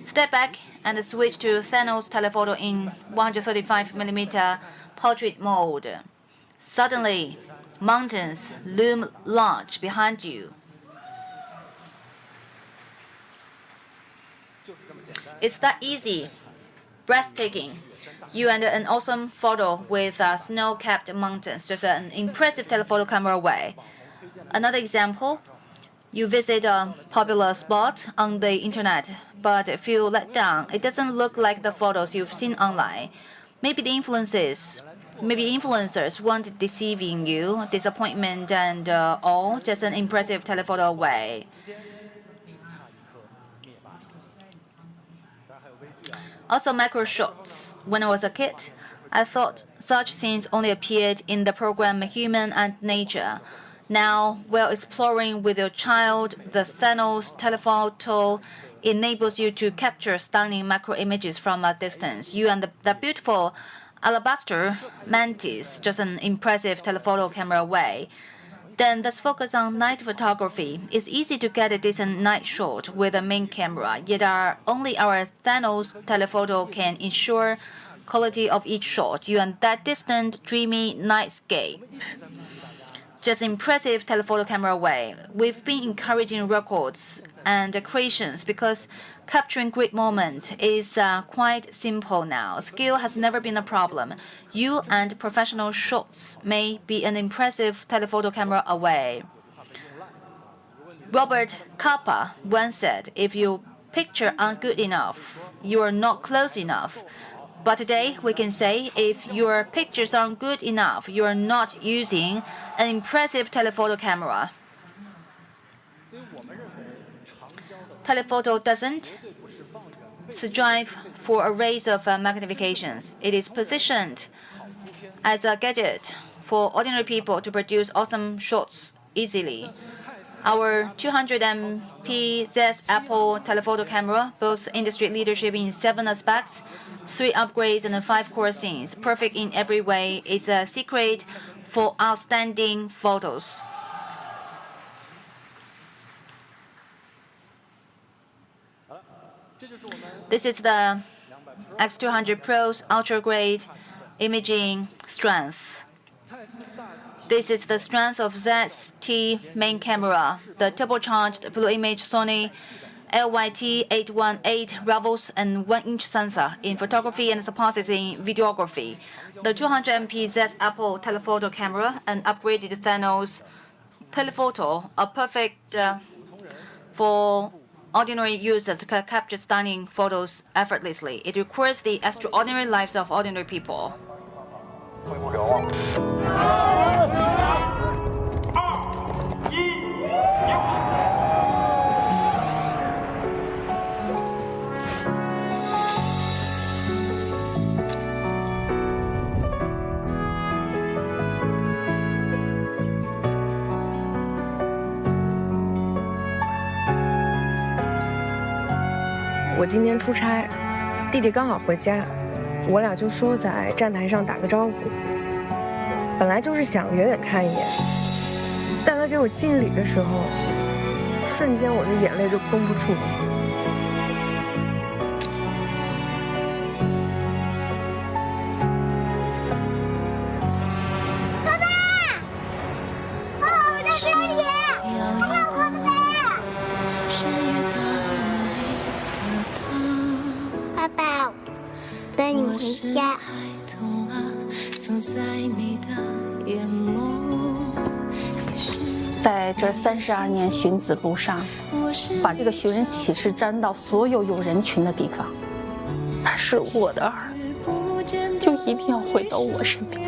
S10: Step back and switch to Thanos telephoto in 135mm portrait mode. Suddenly, mountains loom large behind you. It's that easy, breathtaking. You and an awesome photo with snow-capped mountains, just an impressive telephoto camera away. Another example, you visit a popular spot on the internet, but feel let down. It doesn't look like the photos you've seen online. Maybe influencers weren't deceiving you, disappointment and all, just an impressive telephoto away. Also, macro shots. When I was a kid, I thought such scenes only appeared in the program Human and Nature. Now, while exploring with your child, the Thanos telephoto enables you to capture stunning macro images from a distance. You and the beautiful alabaster mantis, just an impressive telephoto camera away. Then let's focus on night photography. It's easy to get a decent night shot with a main camera, yet only our Thanos telephoto can ensure quality of each shot. You and that distant, dreamy nightscape. Just impressive telephoto camera away. We've been encouraging records and creations because capturing great moment is quite simple now. Skill has never been a problem. You and professional shots may be an impressive telephoto camera away. Robert Capa once said, if your picture aren't good enough, you are not close enough. But today, we can say if your pictures aren't good enough, you are not using an impressive telephoto camera. Telephoto doesn't strive for arrays of magnifications. It is positioned as a gadget for ordinary people to produce awesome shots easily. Our 200MP Z Apple telephoto camera boasts industry leadership in 7 aspects, 3 upgrades and 5 core scenes. Perfect in every way. It's a secret for outstanding photos. This is the X200 Pro's ultra-grade imaging strength. This is the strength of ZT main camera. The turbocharged Blue Image Sony LYT818 rivals an 1-inch sensor in photography and surpasses in videography. The 200MP Z Apple telephoto camera, an upgraded Thanos telephoto, are perfect for ordinary users to capture stunning photos effortlessly. It requires the extraordinary lives of ordinary people.
S13: 我今天出差，弟弟刚好回家，我俩就说在站台上打个招呼。本来就是想远远看一眼，但他给我敬礼的时候，瞬间我的眼泪就绷不住了。
S14: 爸爸，我在这里，看我们。回家。
S15: 在这32年寻子路上，把这个寻人启事粘到所有有人群的地方。他是我的儿子，就一定要回到我身边。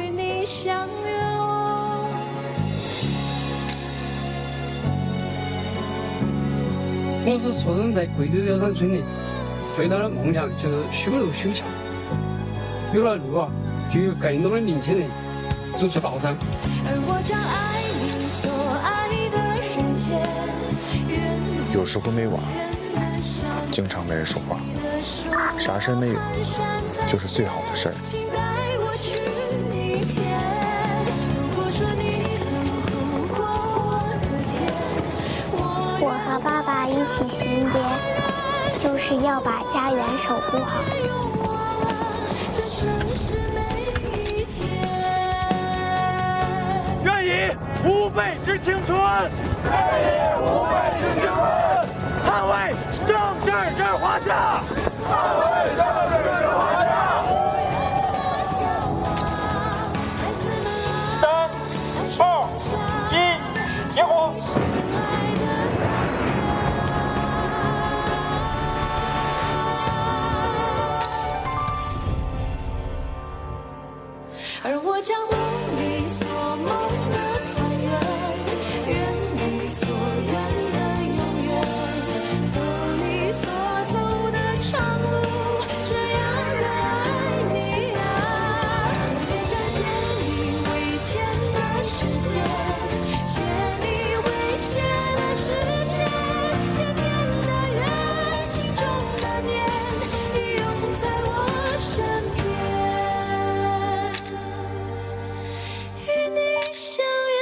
S16: 我是出生在贵州辽山村的，最大的梦想就是修路修桥。有了路啊，就有更多的年轻人走出道上。
S17: 有时候没网，经常没人说话，啥事没有，就是最好的事儿。
S14: 我和爸爸一起巡别，就是要把家园守护好。
S18: 愿以吾辈之青春，愿以吾辈之青春，捍卫政治之华夏，捍卫政治之华夏。3、2、1，点火！
S19: 而我将梦里所梦的团圆，愿你所愿的永远，走你所走的长路，这样的爱你啊！愿展现你未见的世界，写你未写的诗篇，天边的月，心中的念，你永在我身边。与你相约，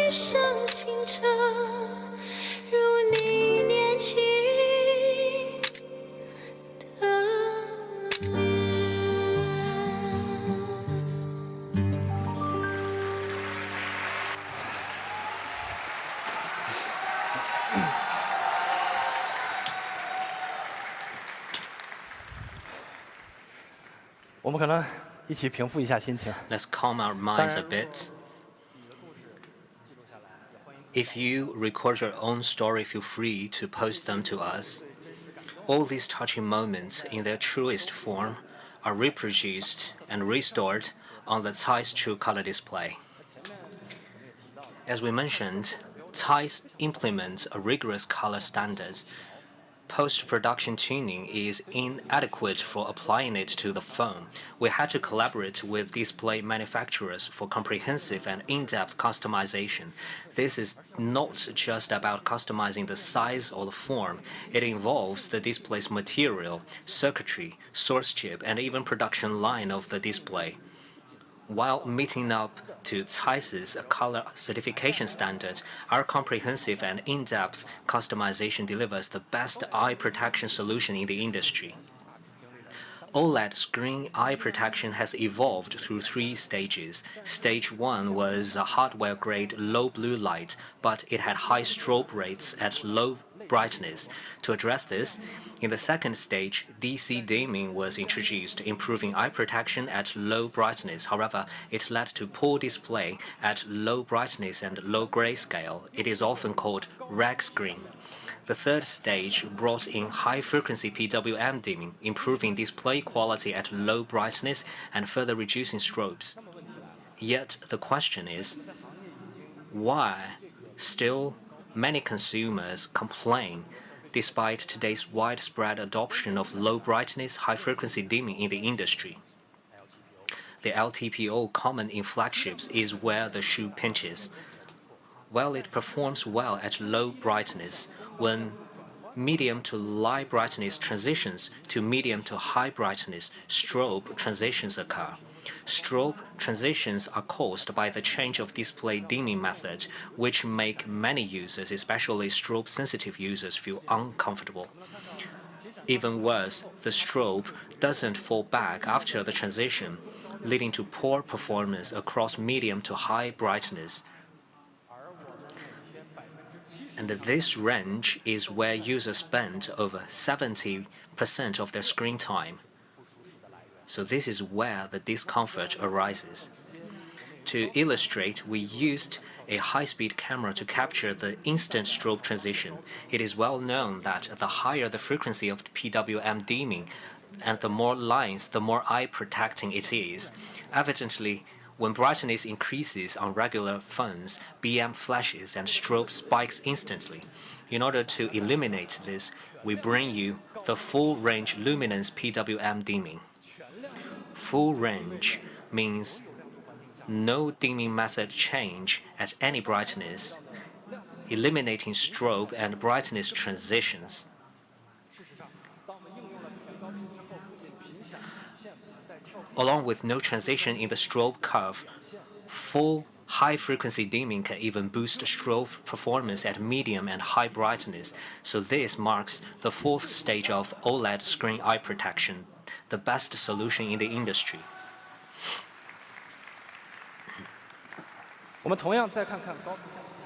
S19: 一生清澈，如你年轻的脸。
S12: 我们可能一起平复一下心情。
S9: Let's calm our minds a bit. If you record your own story, feel free to post them to us. All these touching moments in their truest form are reproduced and restored on the Zeiss True Color display. As we mentioned, Zeiss implements a rigorous color standards. Post-production tuning is inadequate for applying it to the phone. We had to collaborate with display manufacturers for comprehensive and in-depth customization. This is not just about customizing the size or the form. It involves the display's material, circuitry, source chip, and even production line of the display. While meeting up to Zeiss's color certification standard, our comprehensive and in-depth customization delivers the best eye protection solution in the industry. OLED screen eye protection has evolved through 3 stages. Stage 1 was a hardware-grade low blue light, but it had high strobe rates at low brightness. To address this, in the second stage, DC dimming was introduced, improving eye protection at low brightness. However, it led to poor display at low brightness and low grayscale. It is often called rag screen. The third stage brought in high-frequency PWM dimming, improving display quality at low brightness and further reducing strobes. Yet the question is, why still many consumers complain despite today's widespread adoption of low brightness, high-frequency dimming in the industry? The LTPO common in flagships is where the shoe pinches. While it performs well at low brightness, when medium to light brightness transitions to medium to high brightness, strobe transitions occur. Strobe transitions are caused by the change of display dimming method, which make many users, especially strobe-sensitive users, feel uncomfortable. Even worse, the strobe doesn't fall back after the transition, leading to poor performance across medium to high brightness. And this range is where users spend over 70% of their screen time. So this is where the discomfort arises. To illustrate, we used a high-speed camera to capture the instant strobe transition. It is well known that the higher the frequency of PWM dimming and the more lines, the more eye-protecting it is. Evidently, when brightness increases on regular phones, BM flashes and strobe spikes instantly. In order to eliminate this, we bring you the full-range luminance PWM dimming. Full range means no dimming method change at any brightness, eliminating strobe and brightness transitions. Along with no transition in the strobe curve, full high-frequency dimming can even boost strobe performance at medium and high brightness, so this marks the fourth stage of OLED screen eye protection, the best solution in the industry.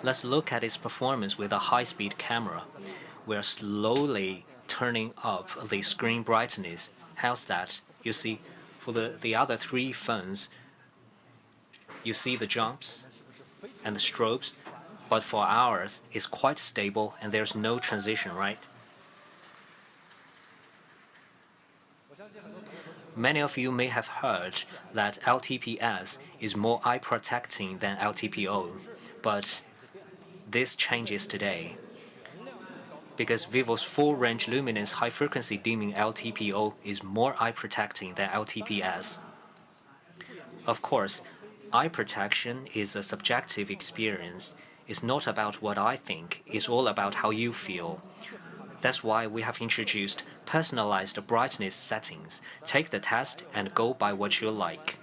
S9: Let's look at its performance with a high-speed camera. We're slowly turning up the screen brightness. How's that? You see, for the other three phones, you see the jumps and the strobes, but for ours, it's quite stable and there's no transition, right? Many of you may have heard that LTPS is more eye-protecting than LTPO, but this changes today, because Vivo's full-range luminance high-frequency dimming LTPO is more eye-protecting than LTPS. Of course, eye protection is a subjective experience. It's not about what I think, it's all about how you feel. That's why we have introduced personalized brightness settings. Take the test and go by what you like.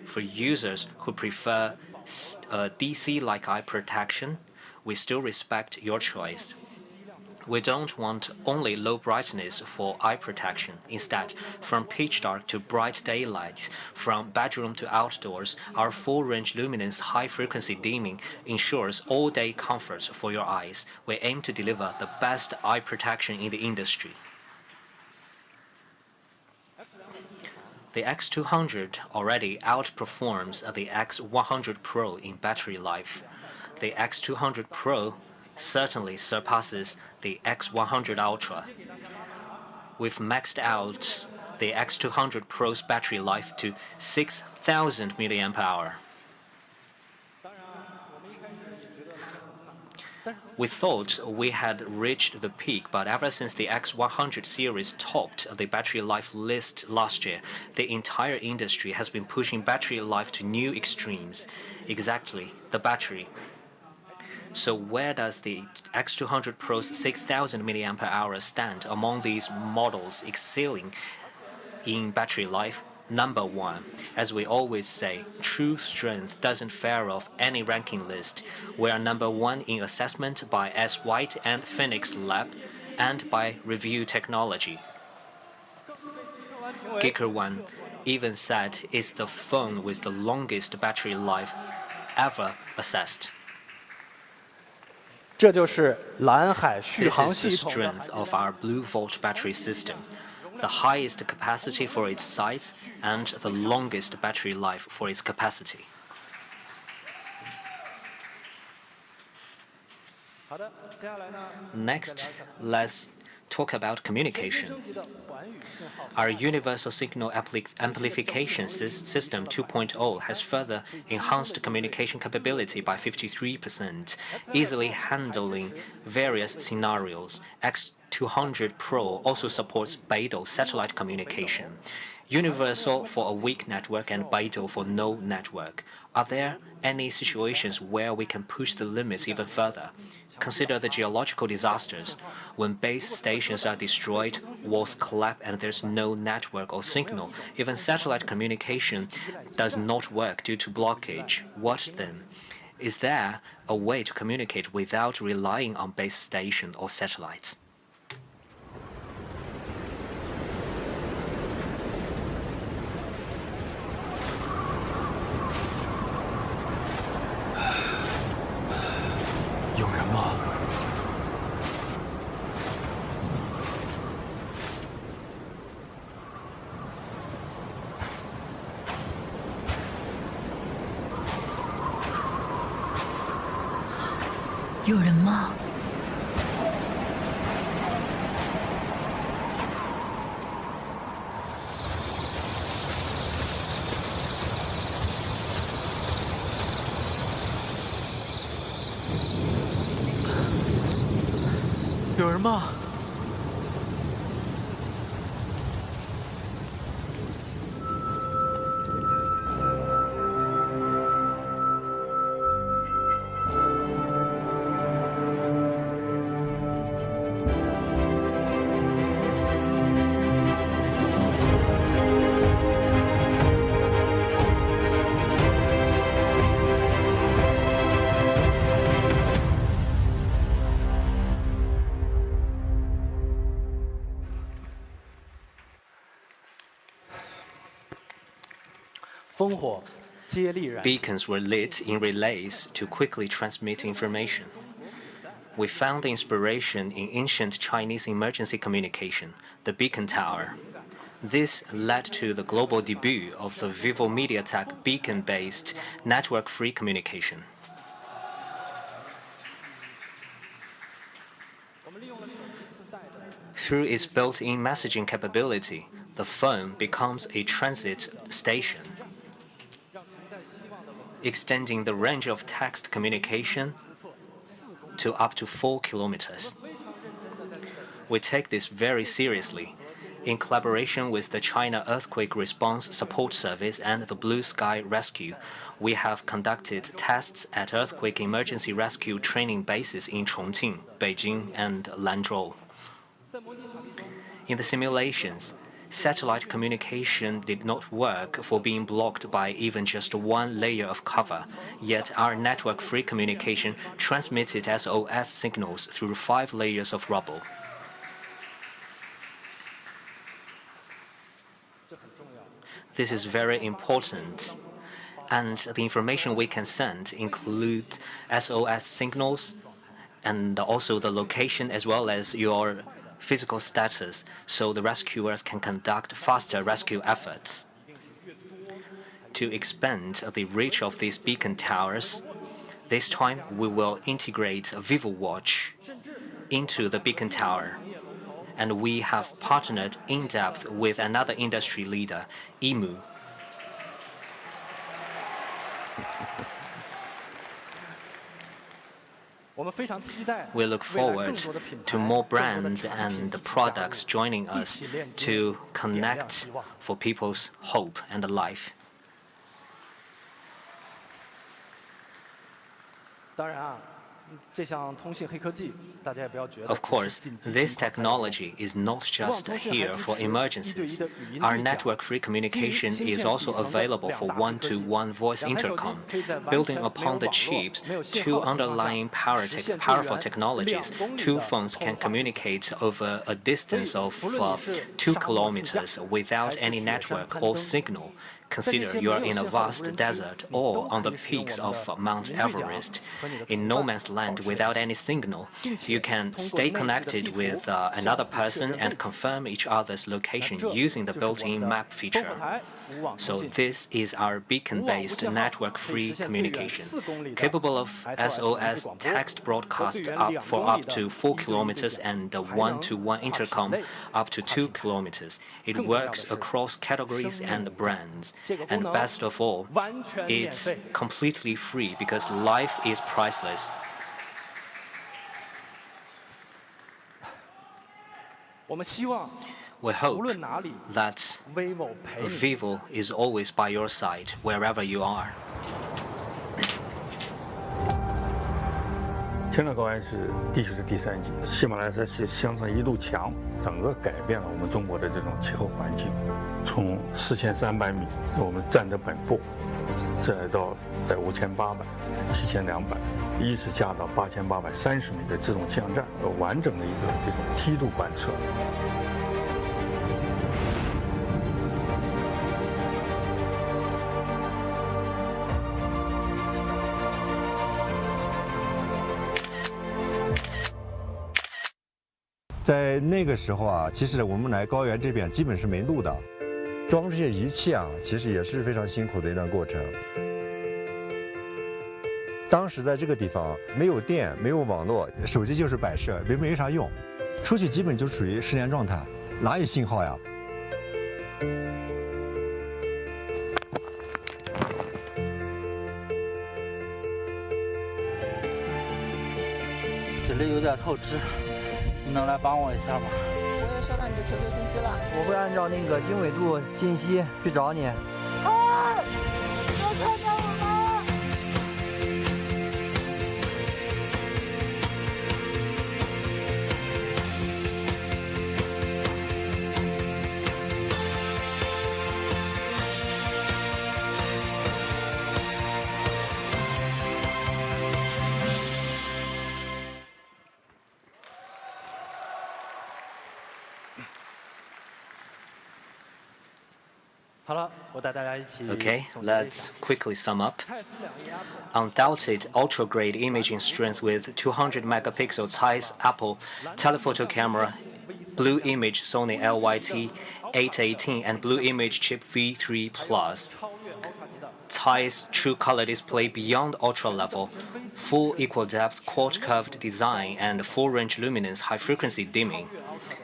S9: For users who prefer DC-like eye protection, we still respect your choice. We don't want only low brightness for eye protection. Instead, from pitch dark to bright daylight, from bedroom to outdoors, our full-range luminance high-frequency dimming ensures all-day comfort for your eyes. We aim to deliver the best eye protection in the industry. The X200 already outperforms the X100 Pro in battery life. The X200 Pro certainly surpasses the X100 Ultra. We've maxed out the X200 Pro's battery life to 6,000 mAh. We thought we had reached the peak, but ever since the X100 series topped the battery life list last year, the entire industry has been pushing battery life to new extremes. Exactly, the battery. So where does the X200 Pro's 6,000 mAh stand among these models excelling in battery life? Number one, as we always say, true strength doesn't fare off any ranking list. We are number one in assessment by S. White and Phoenix Lab and by Review Technology. GeekerOne even said it's the phone with the longest battery life ever assessed.
S12: This is the
S9: strength of our Blue Vault battery system. The highest capacity for its size and the longest battery life for its capacity. Next, let's talk about communication. Our universal signal amplification system 2.0 has further enhanced communication capability by 53%, easily handling various scenarios. X200 Pro also supports Beidou satellite communication, universal for a weak network and Beidou for no network. Are there any situations where we can push the limits even further? Consider the geological disasters. When base stations are destroyed, walls collapse, and there's no network or signal. Even satellite communication does not work due to blockage. What then? Is there a way to communicate without relying on base station or satellites?
S6: 有人吗？
S1: 有人吗？
S12: 烽火接力燃。
S9: Beacons were lit in relays to quickly transmit information. We found inspiration in ancient Chinese emergency communication, the beacon tower. This led to the global debut of the vivo MediaTek beacon-based network-free communication. Through its built-in messaging capability, the phone becomes a transit station, extending the range of text communication to up to 4 kilometers. We take this very seriously. In collaboration with the China Earthquake Response Support Service and the Blue Sky Rescue, we have conducted tests at earthquake emergency rescue training bases in Chongqing, Beijing, and Lanzhou. In the simulations, satellite communication did not work for being blocked by even just one layer of cover, yet our network-free communication transmitted SOS signals through 5 layers of rubble. This is very important, and the information we can send include SOS signals and also the location as well as your physical status, so the rescuers can conduct faster rescue efforts. To expand the reach of these beacon towers, this time we will integrate a vivo watch into the beacon tower, and we have partnered in depth with another industry leader, EMU. We look forward to more brands and products joining us to connect for people's hope and life. Of course, this technology is not just here for emergencies. Our network-free communication is also available for one-to-one voice intercom. Building upon the chips, 2 underlying powerful technologies, 2 phones can communicate over a distance of 2 kilometers without any network or signal. Consider you are in a vast desert or on the peaks of Mount Everest, in no man's land without any signal. You can stay connected with another person and confirm each other's location using the built-in map feature. So this is our beacon-based network-free communication, capable of SOS text broadcast for up to 4 kilometers and one-to-one intercom up to 2 kilometers. It works across categories and brands. And best of all, it's completely free because life is priceless. We hope that Vivo is always by your side wherever you are.
S20: 青藏高原是地球的第3极，喜马拉雅山是向上一路强，整个改变了我们中国的这种气候环境。从4300米我们站的本部，再到5800、7200，一直加到8830米的自动气象站，完整的一个这种梯度观测。
S21: 在那个时候啊，其实我们来高原这边基本是没路的，装这些仪器啊，其实也是非常辛苦的一段过程。当时在这个地方没有电，没有网络，手机就是摆设，没啥用，出去基本就处于失联状态，哪有信号呀？
S12: 这里有点透支，你能来帮我一下吗？
S15: 我也收到你的求救信息了，
S12: 我会按照那个经纬度信息去找你。
S19: 啊！要看见我吗？
S12: 好了，我带大家一起。
S9: Okay, let's quickly sum up. Undoubted ultra-grade imaging strength with 200 megapixel Zeiss Apple telephoto camera, blue image Sony LYT 818 and blue image chip V3 Plus. Zeiss true color display beyond ultra level, full equal depth quad curved design and full range luminance high frequency dimming.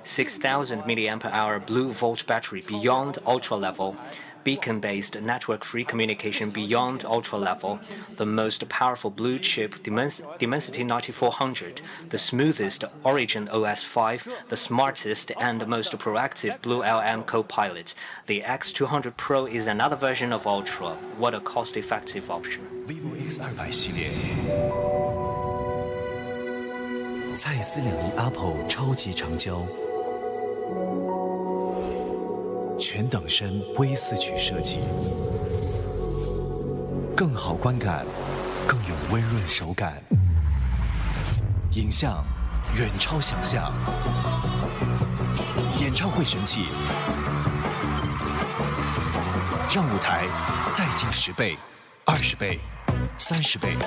S9: 6000 mAh blue volt battery beyond ultra level, beacon-based network-free communication beyond ultra level, the most powerful blue chip Dimensity 9400, the smoothest Origin OS 5, the smartest and most proactive Blue LM co-pilot. The X200 Pro is another version of Ultra. What a cost-effective option.
S8: vivo X200 系列，蔡司2亿 Apple 超级长焦。全等身微四曲设计，更好观感，更有温润手感，影像远超想象，演唱会神器，让舞台再近10倍、20倍、30倍，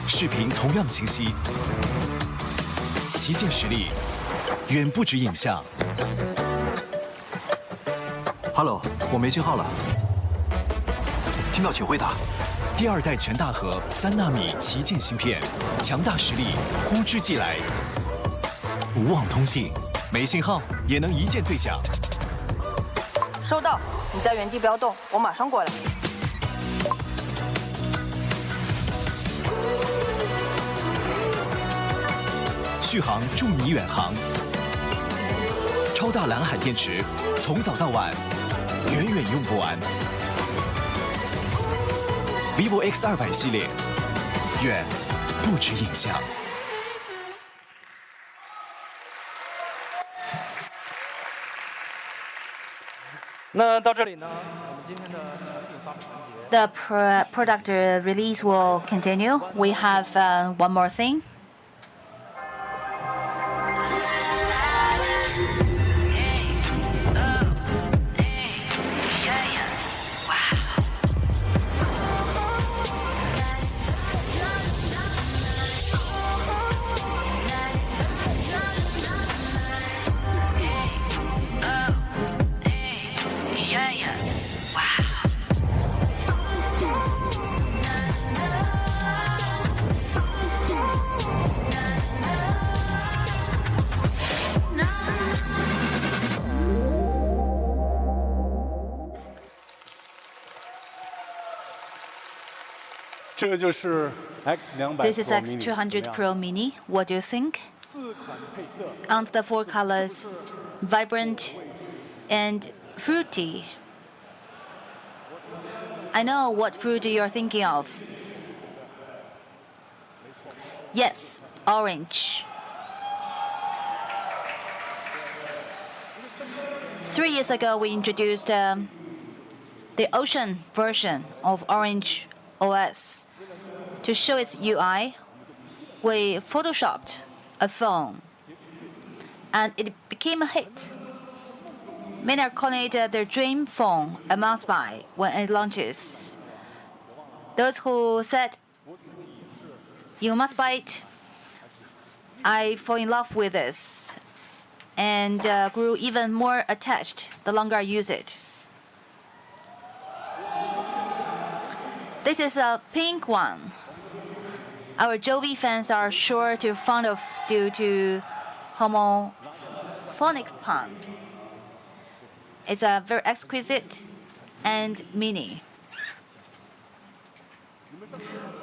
S8: 视频同样清晰，旗舰实力远不止影像。Hello， 我没信号了。听到请回答。第2代全大核3纳米旗舰芯片，强大实力呼之即来。无网通信，没信号也能一键对讲。
S15: 收到，你在原地不要动，我马上过来。
S8: 续航助你远航。超大蓝海电池，从早到晚，远远用不完。vivo X200 系列，远不止影像。
S12: 那到这里呢，我们今天的产品发布环节。
S10: The product release will continue. We have one more thing.
S7: This
S10: is X200 Pro Mini. What do you think? Aren't the 4 colors vibrant and fruity? I know what fruit you're thinking of. Yes, orange. 3 years ago, we introduced the Ocean version of Orange OS. To show its UI, we photoshopped a phone, and it became a hit. Many are calling it their dream phone, a must-buy when it launches. Those who said, you must buy it, I fall in love with this, and grew even more attached the longer I use it. This is a pink one. Our Jovi fans are sure to fond of due to homophonic pun. It's a very exquisite and mini.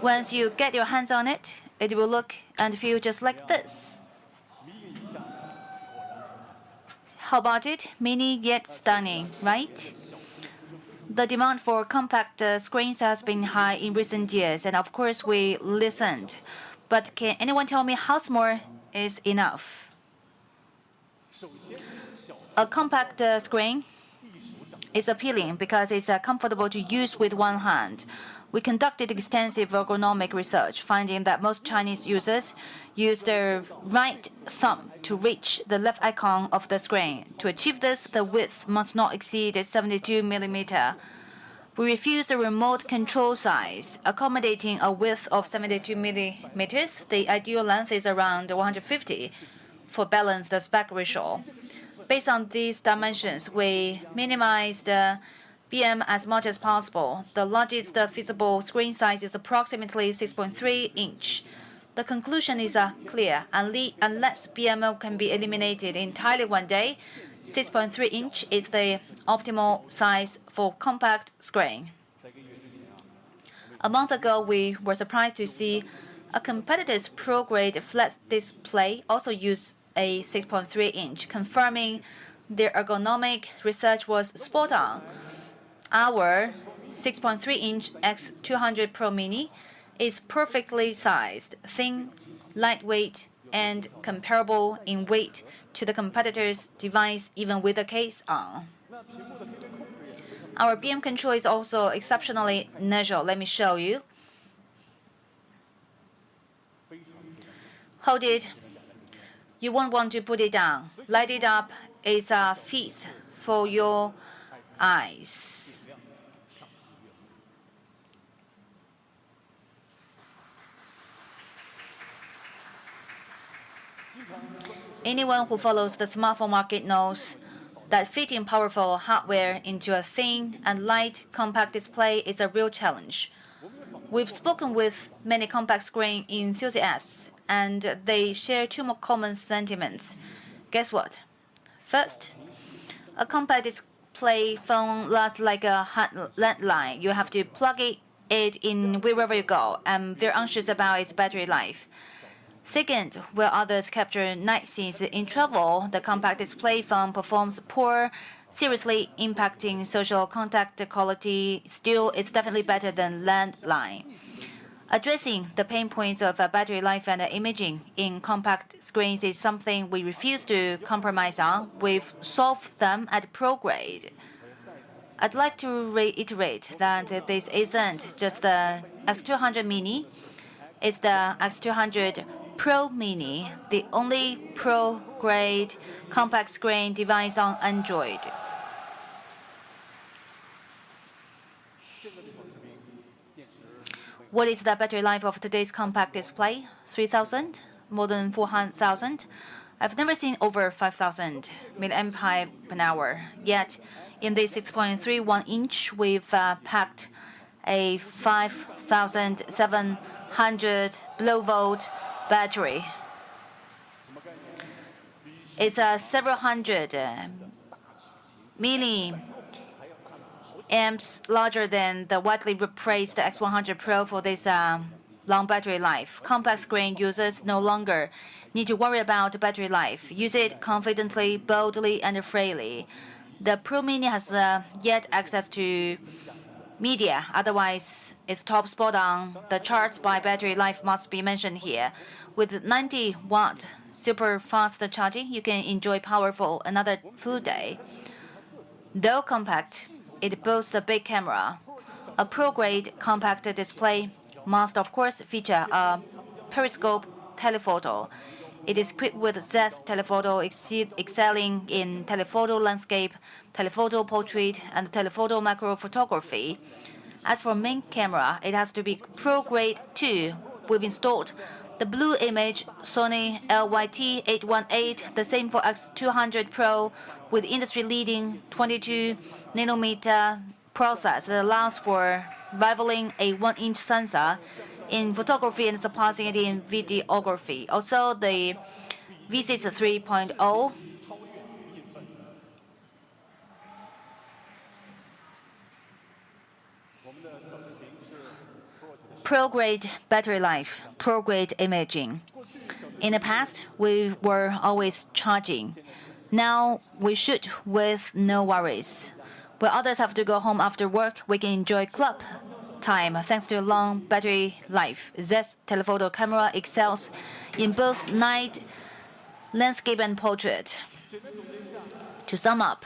S10: Once you get your hands on it, it will look and feel just like this. How about it? Mini yet stunning, right? The demand for compact screens has been high in recent years, and of course we listened. But can anyone tell me how small is enough? A compact screen is appealing because it's comfortable to use with one hand. We conducted extensive ergonomic research, finding that most Chinese users use their right thumb to reach the left icon of the screen. To achieve this, the width must not exceed 72 mm. We refuse the remote control size, accommodating a width of 72 mm. The ideal length is around 150 for balanced aspect ratio. Based on these dimensions, we minimized BM as much as possible. The largest feasible screen size is approximately 6.3 inch. The conclusion is clear. Unless BM can be eliminated entirely one day, 6.3 inch is the optimal size for compact screen. A month ago, we were surprised to see a competitor's pro-grade flat display also use a 6.3 inch, confirming their ergonomic research was spot on. Our 6.3 inch X200 Pro Mini is perfectly sized, thin, lightweight, and comparable in weight to the competitor's device even with a case on. Our BM control is also exceptionally natural. Let me show you. Hold it. You won't want to put it down. Light it up. It's a feast for your eyes. Anyone who follows the smartphone market knows that fitting powerful hardware into a thin and light compact display is a real challenge. We've spoken with many compact screen enthusiasts, and they share two more common sentiments. Guess what? First, a compact display phone lasts like a landline. You have to plug it in wherever you go. I'm very anxious about its battery life. Second, while others capture night scenes in travel, the compact display phone performs poor, seriously impacting social contact quality. Still, it's definitely better than landline. Addressing the pain points of battery life and imaging in compact screens is something we refuse to compromise on. We've solved them at Pro Grade. I'd like to reiterate that this isn't just the X200 Mini. It's the X200 Pro Mini, the only Pro-grade compact screen device on Android. What is the battery life of today's compact display? 3,000? More than 400,000? I've never seen over 5,000 mAh. Yet, in the 6.31 inch, we've packed a 5,700 below-volt battery. It's several hundred milliamps larger than the widely praised X100 Pro for this long battery life. Compact screen users no longer need to worry about battery life. Use it confidently, boldly, and freely. The Pro Mini has yet access to media, otherwise its top spot on the charts by battery life must be mentioned here. With 90-watt super fast charging, you can enjoy power for another full day. Though compact, it boasts a big camera. A pro-grade compact display must, of course, feature a periscope telephoto. It is equipped with Z telephoto, excelling in telephoto landscape, telephoto portrait, and telephoto macro photography. As for main camera, it has to be pro-grade too. We've installed the Blue Image Sony LYT818, the same for X200 Pro, with industry-leading 22 nanometer process that allows for rivaling a 1-inch sensor in photography and surpassing it in videography. Also, the V6 3.0 pro-grade battery life, pro-grade imaging. In the past, we were always charging. Now we shoot with no worries. While others have to go home after work, we can enjoy club time thanks to long battery life. Z's telephoto camera excels in both night, landscape, and portrait. To sum up,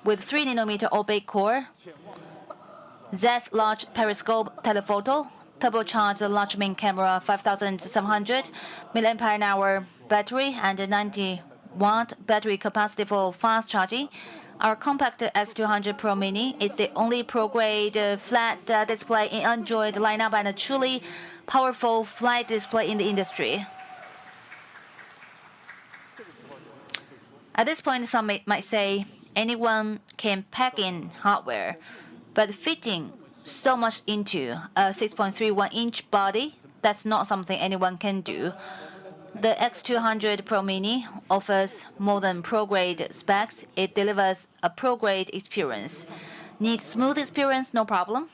S10: with 3nm opaque core, Z's large periscope telephoto, turbocharged large main camera 5700 mAh battery, and 90-watt battery capacity for fast charging, our compact X200 Pro Mini is the only pro-grade flat display in Android lineup and a truly powerful flat display in the industry. At this point, some might say anyone can pack in hardware, but fitting so much into a 6.31-inch body, that's not something anyone can do. The X200 Pro Mini offers more than pro-grade specs. It delivers a pro-grade experience. Need smooth experience? No problem.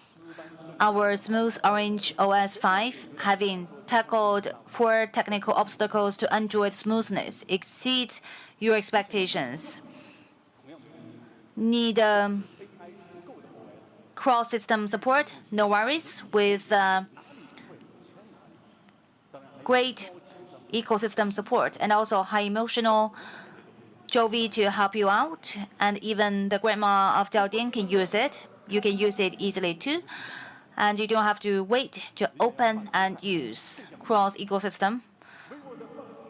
S10: Our Smooth Orange OS 5, having tackled 4 technical obstacles to Android smoothness, exceeds your expectations. Need cross-system support? No worries. With great ecosystem support and also high emotional Jovi to help you out, and even the grandma of Jiaodian can use it. You can use it easily too, and you don't have to wait to open and use. Cross ecosystem,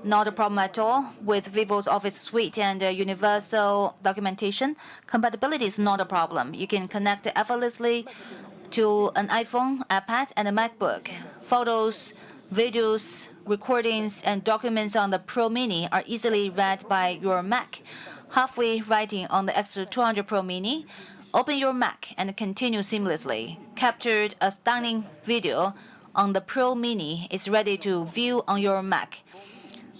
S10: not a problem at all. With Vivo's Office Suite and universal documentation, compatibility is not a problem. You can connect effortlessly to an iPhone, iPad, and a MacBook. Photos, videos, recordings, and documents on the Pro Mini are easily read by your Mac. Halfway writing on the X200 Pro Mini, open your Mac and continue seamlessly. Captured a stunning video on the Pro Mini is ready to view on your Mac.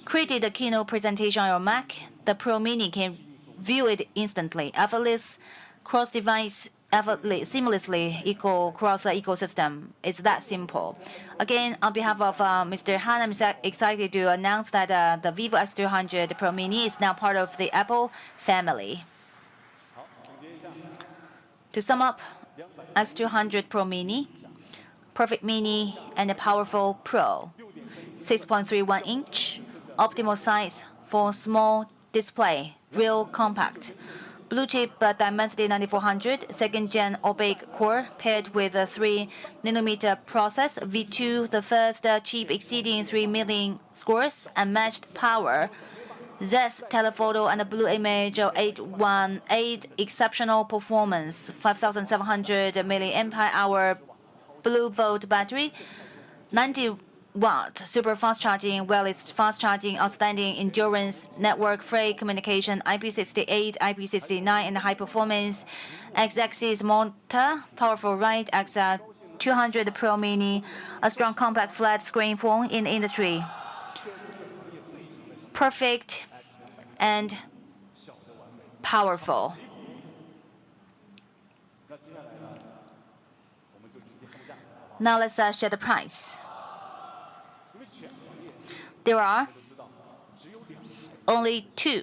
S10: Created a keynote presentation on your Mac, the Pro Mini can view it instantly. Effortless, cross-device, seamlessly cross ecosystem. It's that simple. Again, on behalf of Mr. Han, I'm excited to announce that the Vivo X200 Pro Mini is now part of the Apple family. To sum up, X200 Pro Mini, perfect mini and a powerful Pro. 6.31-inch, optimal size for small display, real compact. Blue chip Dimensity 9400, 2nd-gen opaque core paired with a 3nm process, V2, the first chip exceeding 3 million scores, unmatched power. Z's telephoto and blue image 818, exceptional performance, 5700 mAh blue volt battery, 90-watt super fast charging, wireless fast charging, outstanding endurance, network-free communication, IP68, IP69, and high performance X-axis motor, powerful ride, X200 Pro Mini, a strong compact flat screen phone in the industry. Perfect and powerful. Now let's share the price. There are only 2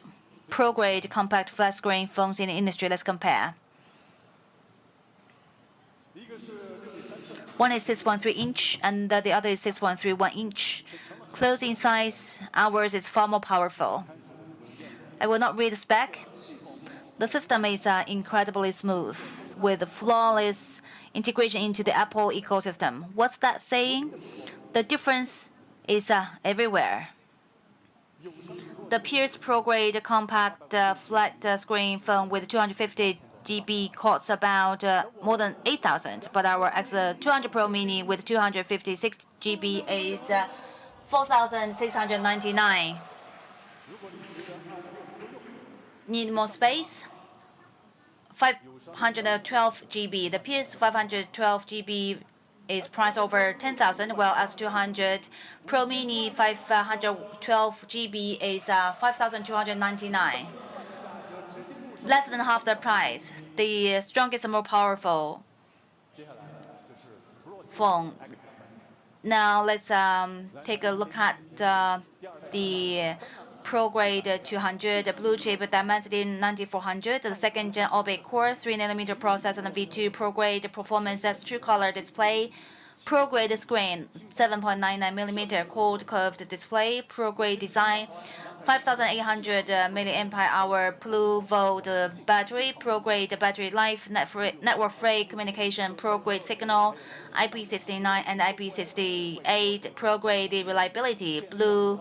S10: pro-grade compact flat screen phones in the industry. Let's compare. One is 6.3-inch and the other is 6.31-inch. Close in size, ours is far more powerful. I will not read the spec. The system is incredibly smooth with flawless integration into the Apple ecosystem. What's that saying? The difference is everywhere. The Pierce Pro-grade compact flat screen phone with 250 GB costs about more than 8,000, but our X200 Pro Mini with 256 GB is 4,699. Need more space? 512 GB. The PS 512 GB is priced over 10,000, while X200 Pro Mini 512 GB is 5,299. Less than half the price. The strongest and more powerful phone. Now let's take a look at the Pro Grade 200 blue chip Dimensity 9400, the second gen Orbit Core 3nm processor, and V2 Pro Grade Performance True Color display. Pro Grade screen 7.99mm quad curved display. Pro Grade design 5,800 mAh Blue Volt battery. Pro Grade battery life, network free communication. Pro Grade signal, IP69 and IP68. Pro Grade reliability. Blue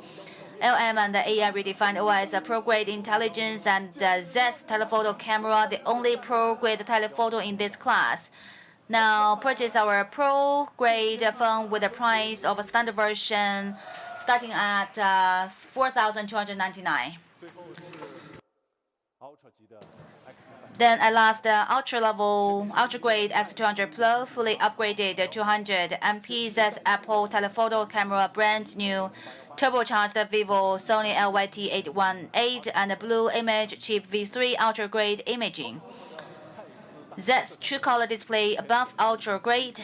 S10: LM and AI redefined OS, Pro Grade intelligence, and ZES telephoto camera, the only Pro Grade telephoto in this class. Now purchase our Pro Grade phone with the price of a standard version starting at 4,299. Then at last, ultra grade X200 Pro, fully upgraded 200 MP ZES Apple telephoto camera, brand new turbocharged vivo Sony LYT818 and blue image chip V3 ultra grade imaging. ZES true color display above ultra grade,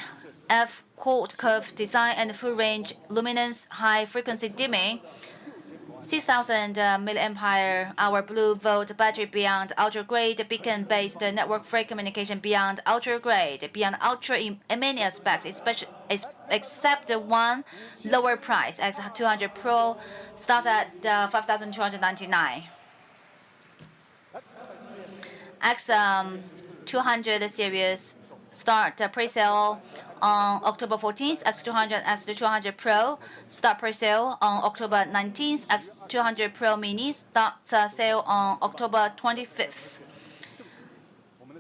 S10: F quad curve design and full range luminance, high frequency dimming. 6,000 mAh Blue Volt battery beyond ultra grade, beacon based network free communication beyond ultra grade, beyond ultra in many aspects, except one lower price. X200 Pro starts at 5,299. X200 series start pre-sale on October 14th. X200, X200 Pro start pre-sale on October 19th. X200 Pro Mini starts sale on October 25th.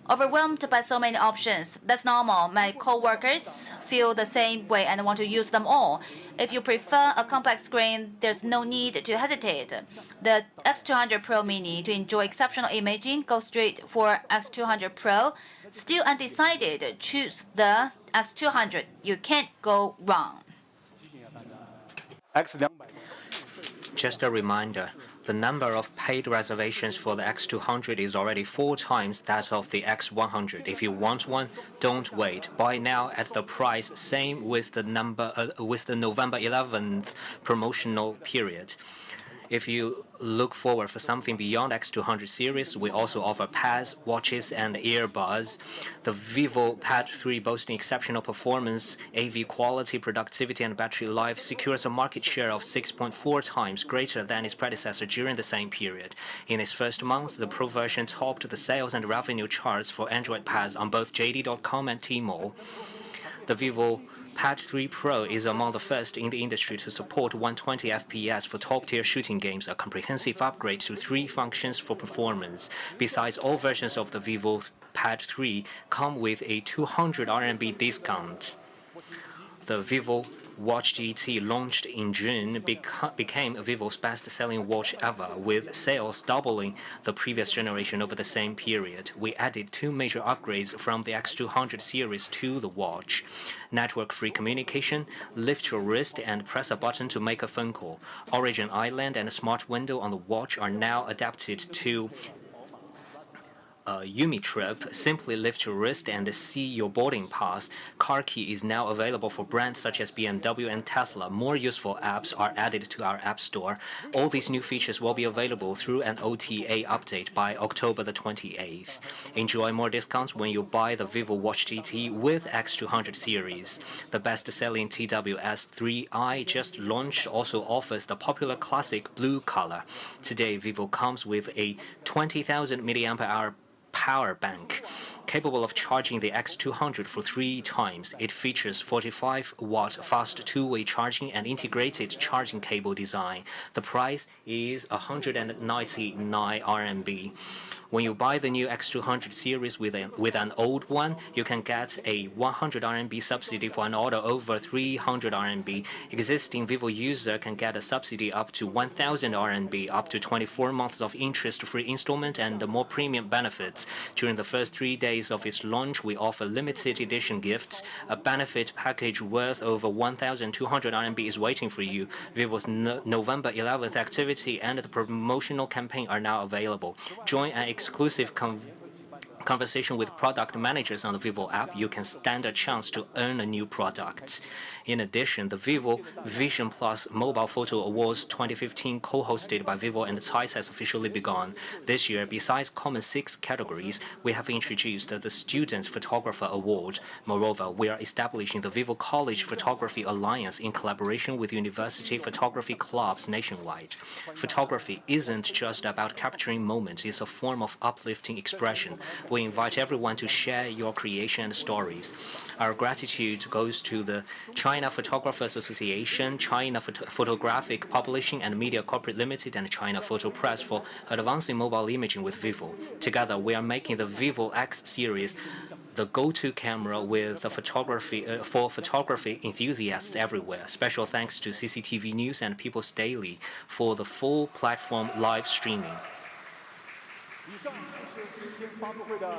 S10: Overwhelmed by so many options. That's normal. My co-workers feel the same way and want to use them all. If you prefer a compact screen, there's no need to hesitate. The X200 Pro Mini, to enjoy exceptional imaging, go straight for X200 Pro. Still undecided, choose the X200. You can't go wrong.
S9: Just a reminder, the number of paid reservations for the X200 is already 4 times that of the X100. If you want one, don't wait. Buy now at the price same with the November 11th promotional period. If you look forward for something beyond X200 series, we also offer pads, watches, and earbuds. The Vivo Pad 3, boasting exceptional performance, AV quality, productivity, and battery life, secures a market share of 6.4 times greater than its predecessor during the same period. In its first month, the Pro version topped the sales and revenue charts for Android pads on both JD.com and Tmall. The Vivo Pad 3 Pro is among the first in the industry to support 120 FPS for top-tier shooting games, a comprehensive upgrade to 3 functions for performance. Besides, all versions of the Vivo Pad 3 come with a 200 RMB discount. The Vivo Watch GT, launched in June, became Vivo's best-selling watch ever, with sales doubling the previous generation over the same period. We added 2 major upgrades from the X200 series to the watch: network-free communication, lift your wrist and press a button to make a phone call. Origin Island and a smart window on the watch are now adapted to Yumi Trip. Simply lift your wrist and see your boarding pass. Car key is now available for brands such as BMW and Tesla. More useful apps are added to our app store. All these new features will be available through an OTA update by October the 28th. Enjoy more discounts when you buy the Vivo Watch GT with X200 series. The best-selling TWS3i, just launched, also offers the popular classic blue color. Today, Vivo comes with a 20,000 mAh power bank. Capable of charging the X200 for 3 times, it features 45-watt fast two-way charging and integrated charging cable design. The price is 199 RMB. When you buy the new X200 series with an old one, you can get a 100 RMB subsidy for an order over 300 RMB. Existing Vivo user can get a subsidy up to 1,000 RMB, up to 24 months of interest-free installment, and more premium benefits. During the first 3 days of its launch, we offer limited edition gifts. A benefit package worth over 1,200 RMB is waiting for you. Vivo's November 11th activity and the promotional campaign are now available. Join an exclusive conversation with product managers on the Vivo app. You can stand a chance to earn a new product. In addition, the Vivo Vision Plus Mobile Photo Awards 2015, co-hosted by Vivo and Zeiss, has officially begun. This year, besides common 6 categories, we have introduced the Student Photographer Award. Moreover, we are establishing the Vivo College Photography Alliance in collaboration with university photography clubs nationwide. Photography isn't just about capturing moments, it's a form of uplifting expression. We invite everyone to share your creation and stories. Our gratitude goes to the China Photographers Association, China Photographic Publishing and Media Corporate Limited, and China Photo Press for advancing mobile imaging with Vivo. Together, we are making the Vivo X series the go-to camera with the for photography enthusiasts everywhere. Special thanks to CCTV News and People's Daily for the full platform live streaming.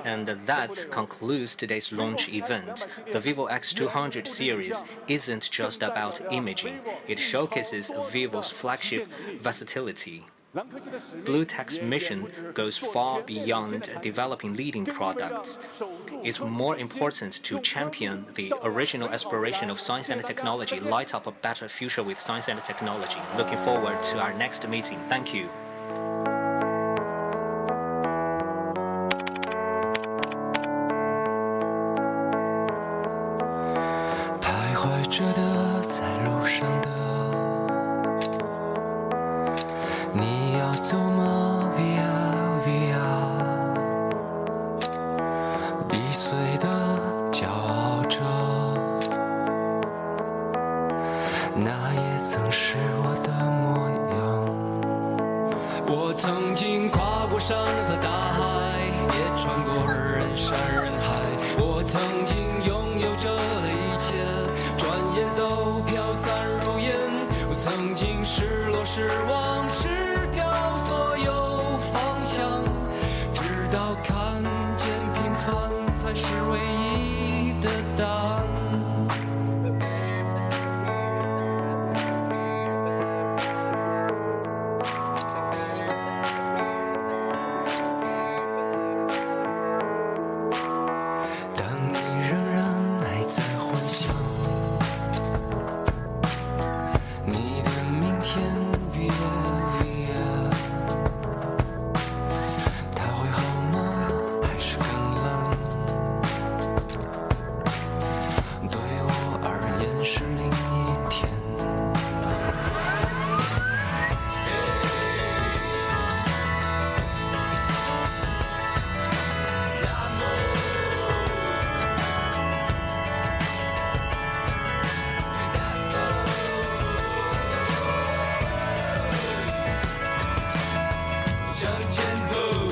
S9: And that concludes today's launch event. The Vivo X200 series isn't just about imaging. It showcases Vivo's flagship versatility. BlueTech's mission goes far beyond developing leading products. It's more important to champion the original aspiration of science and technology, light up a better future with science and technology. Looking forward to our next meeting. Thank you.
S19: 着的在路上的，你要走吗 ？Via Via， 易碎的骄傲着，那也曾是我的模样。我曾经跨过山和大海，也穿过人山人海。我曾经拥有着的一切。转眼都飘散如烟，我曾经失落失望失掉所有方向，直到看见平凡才是唯一的答案。但你仍然还在幻想向前走。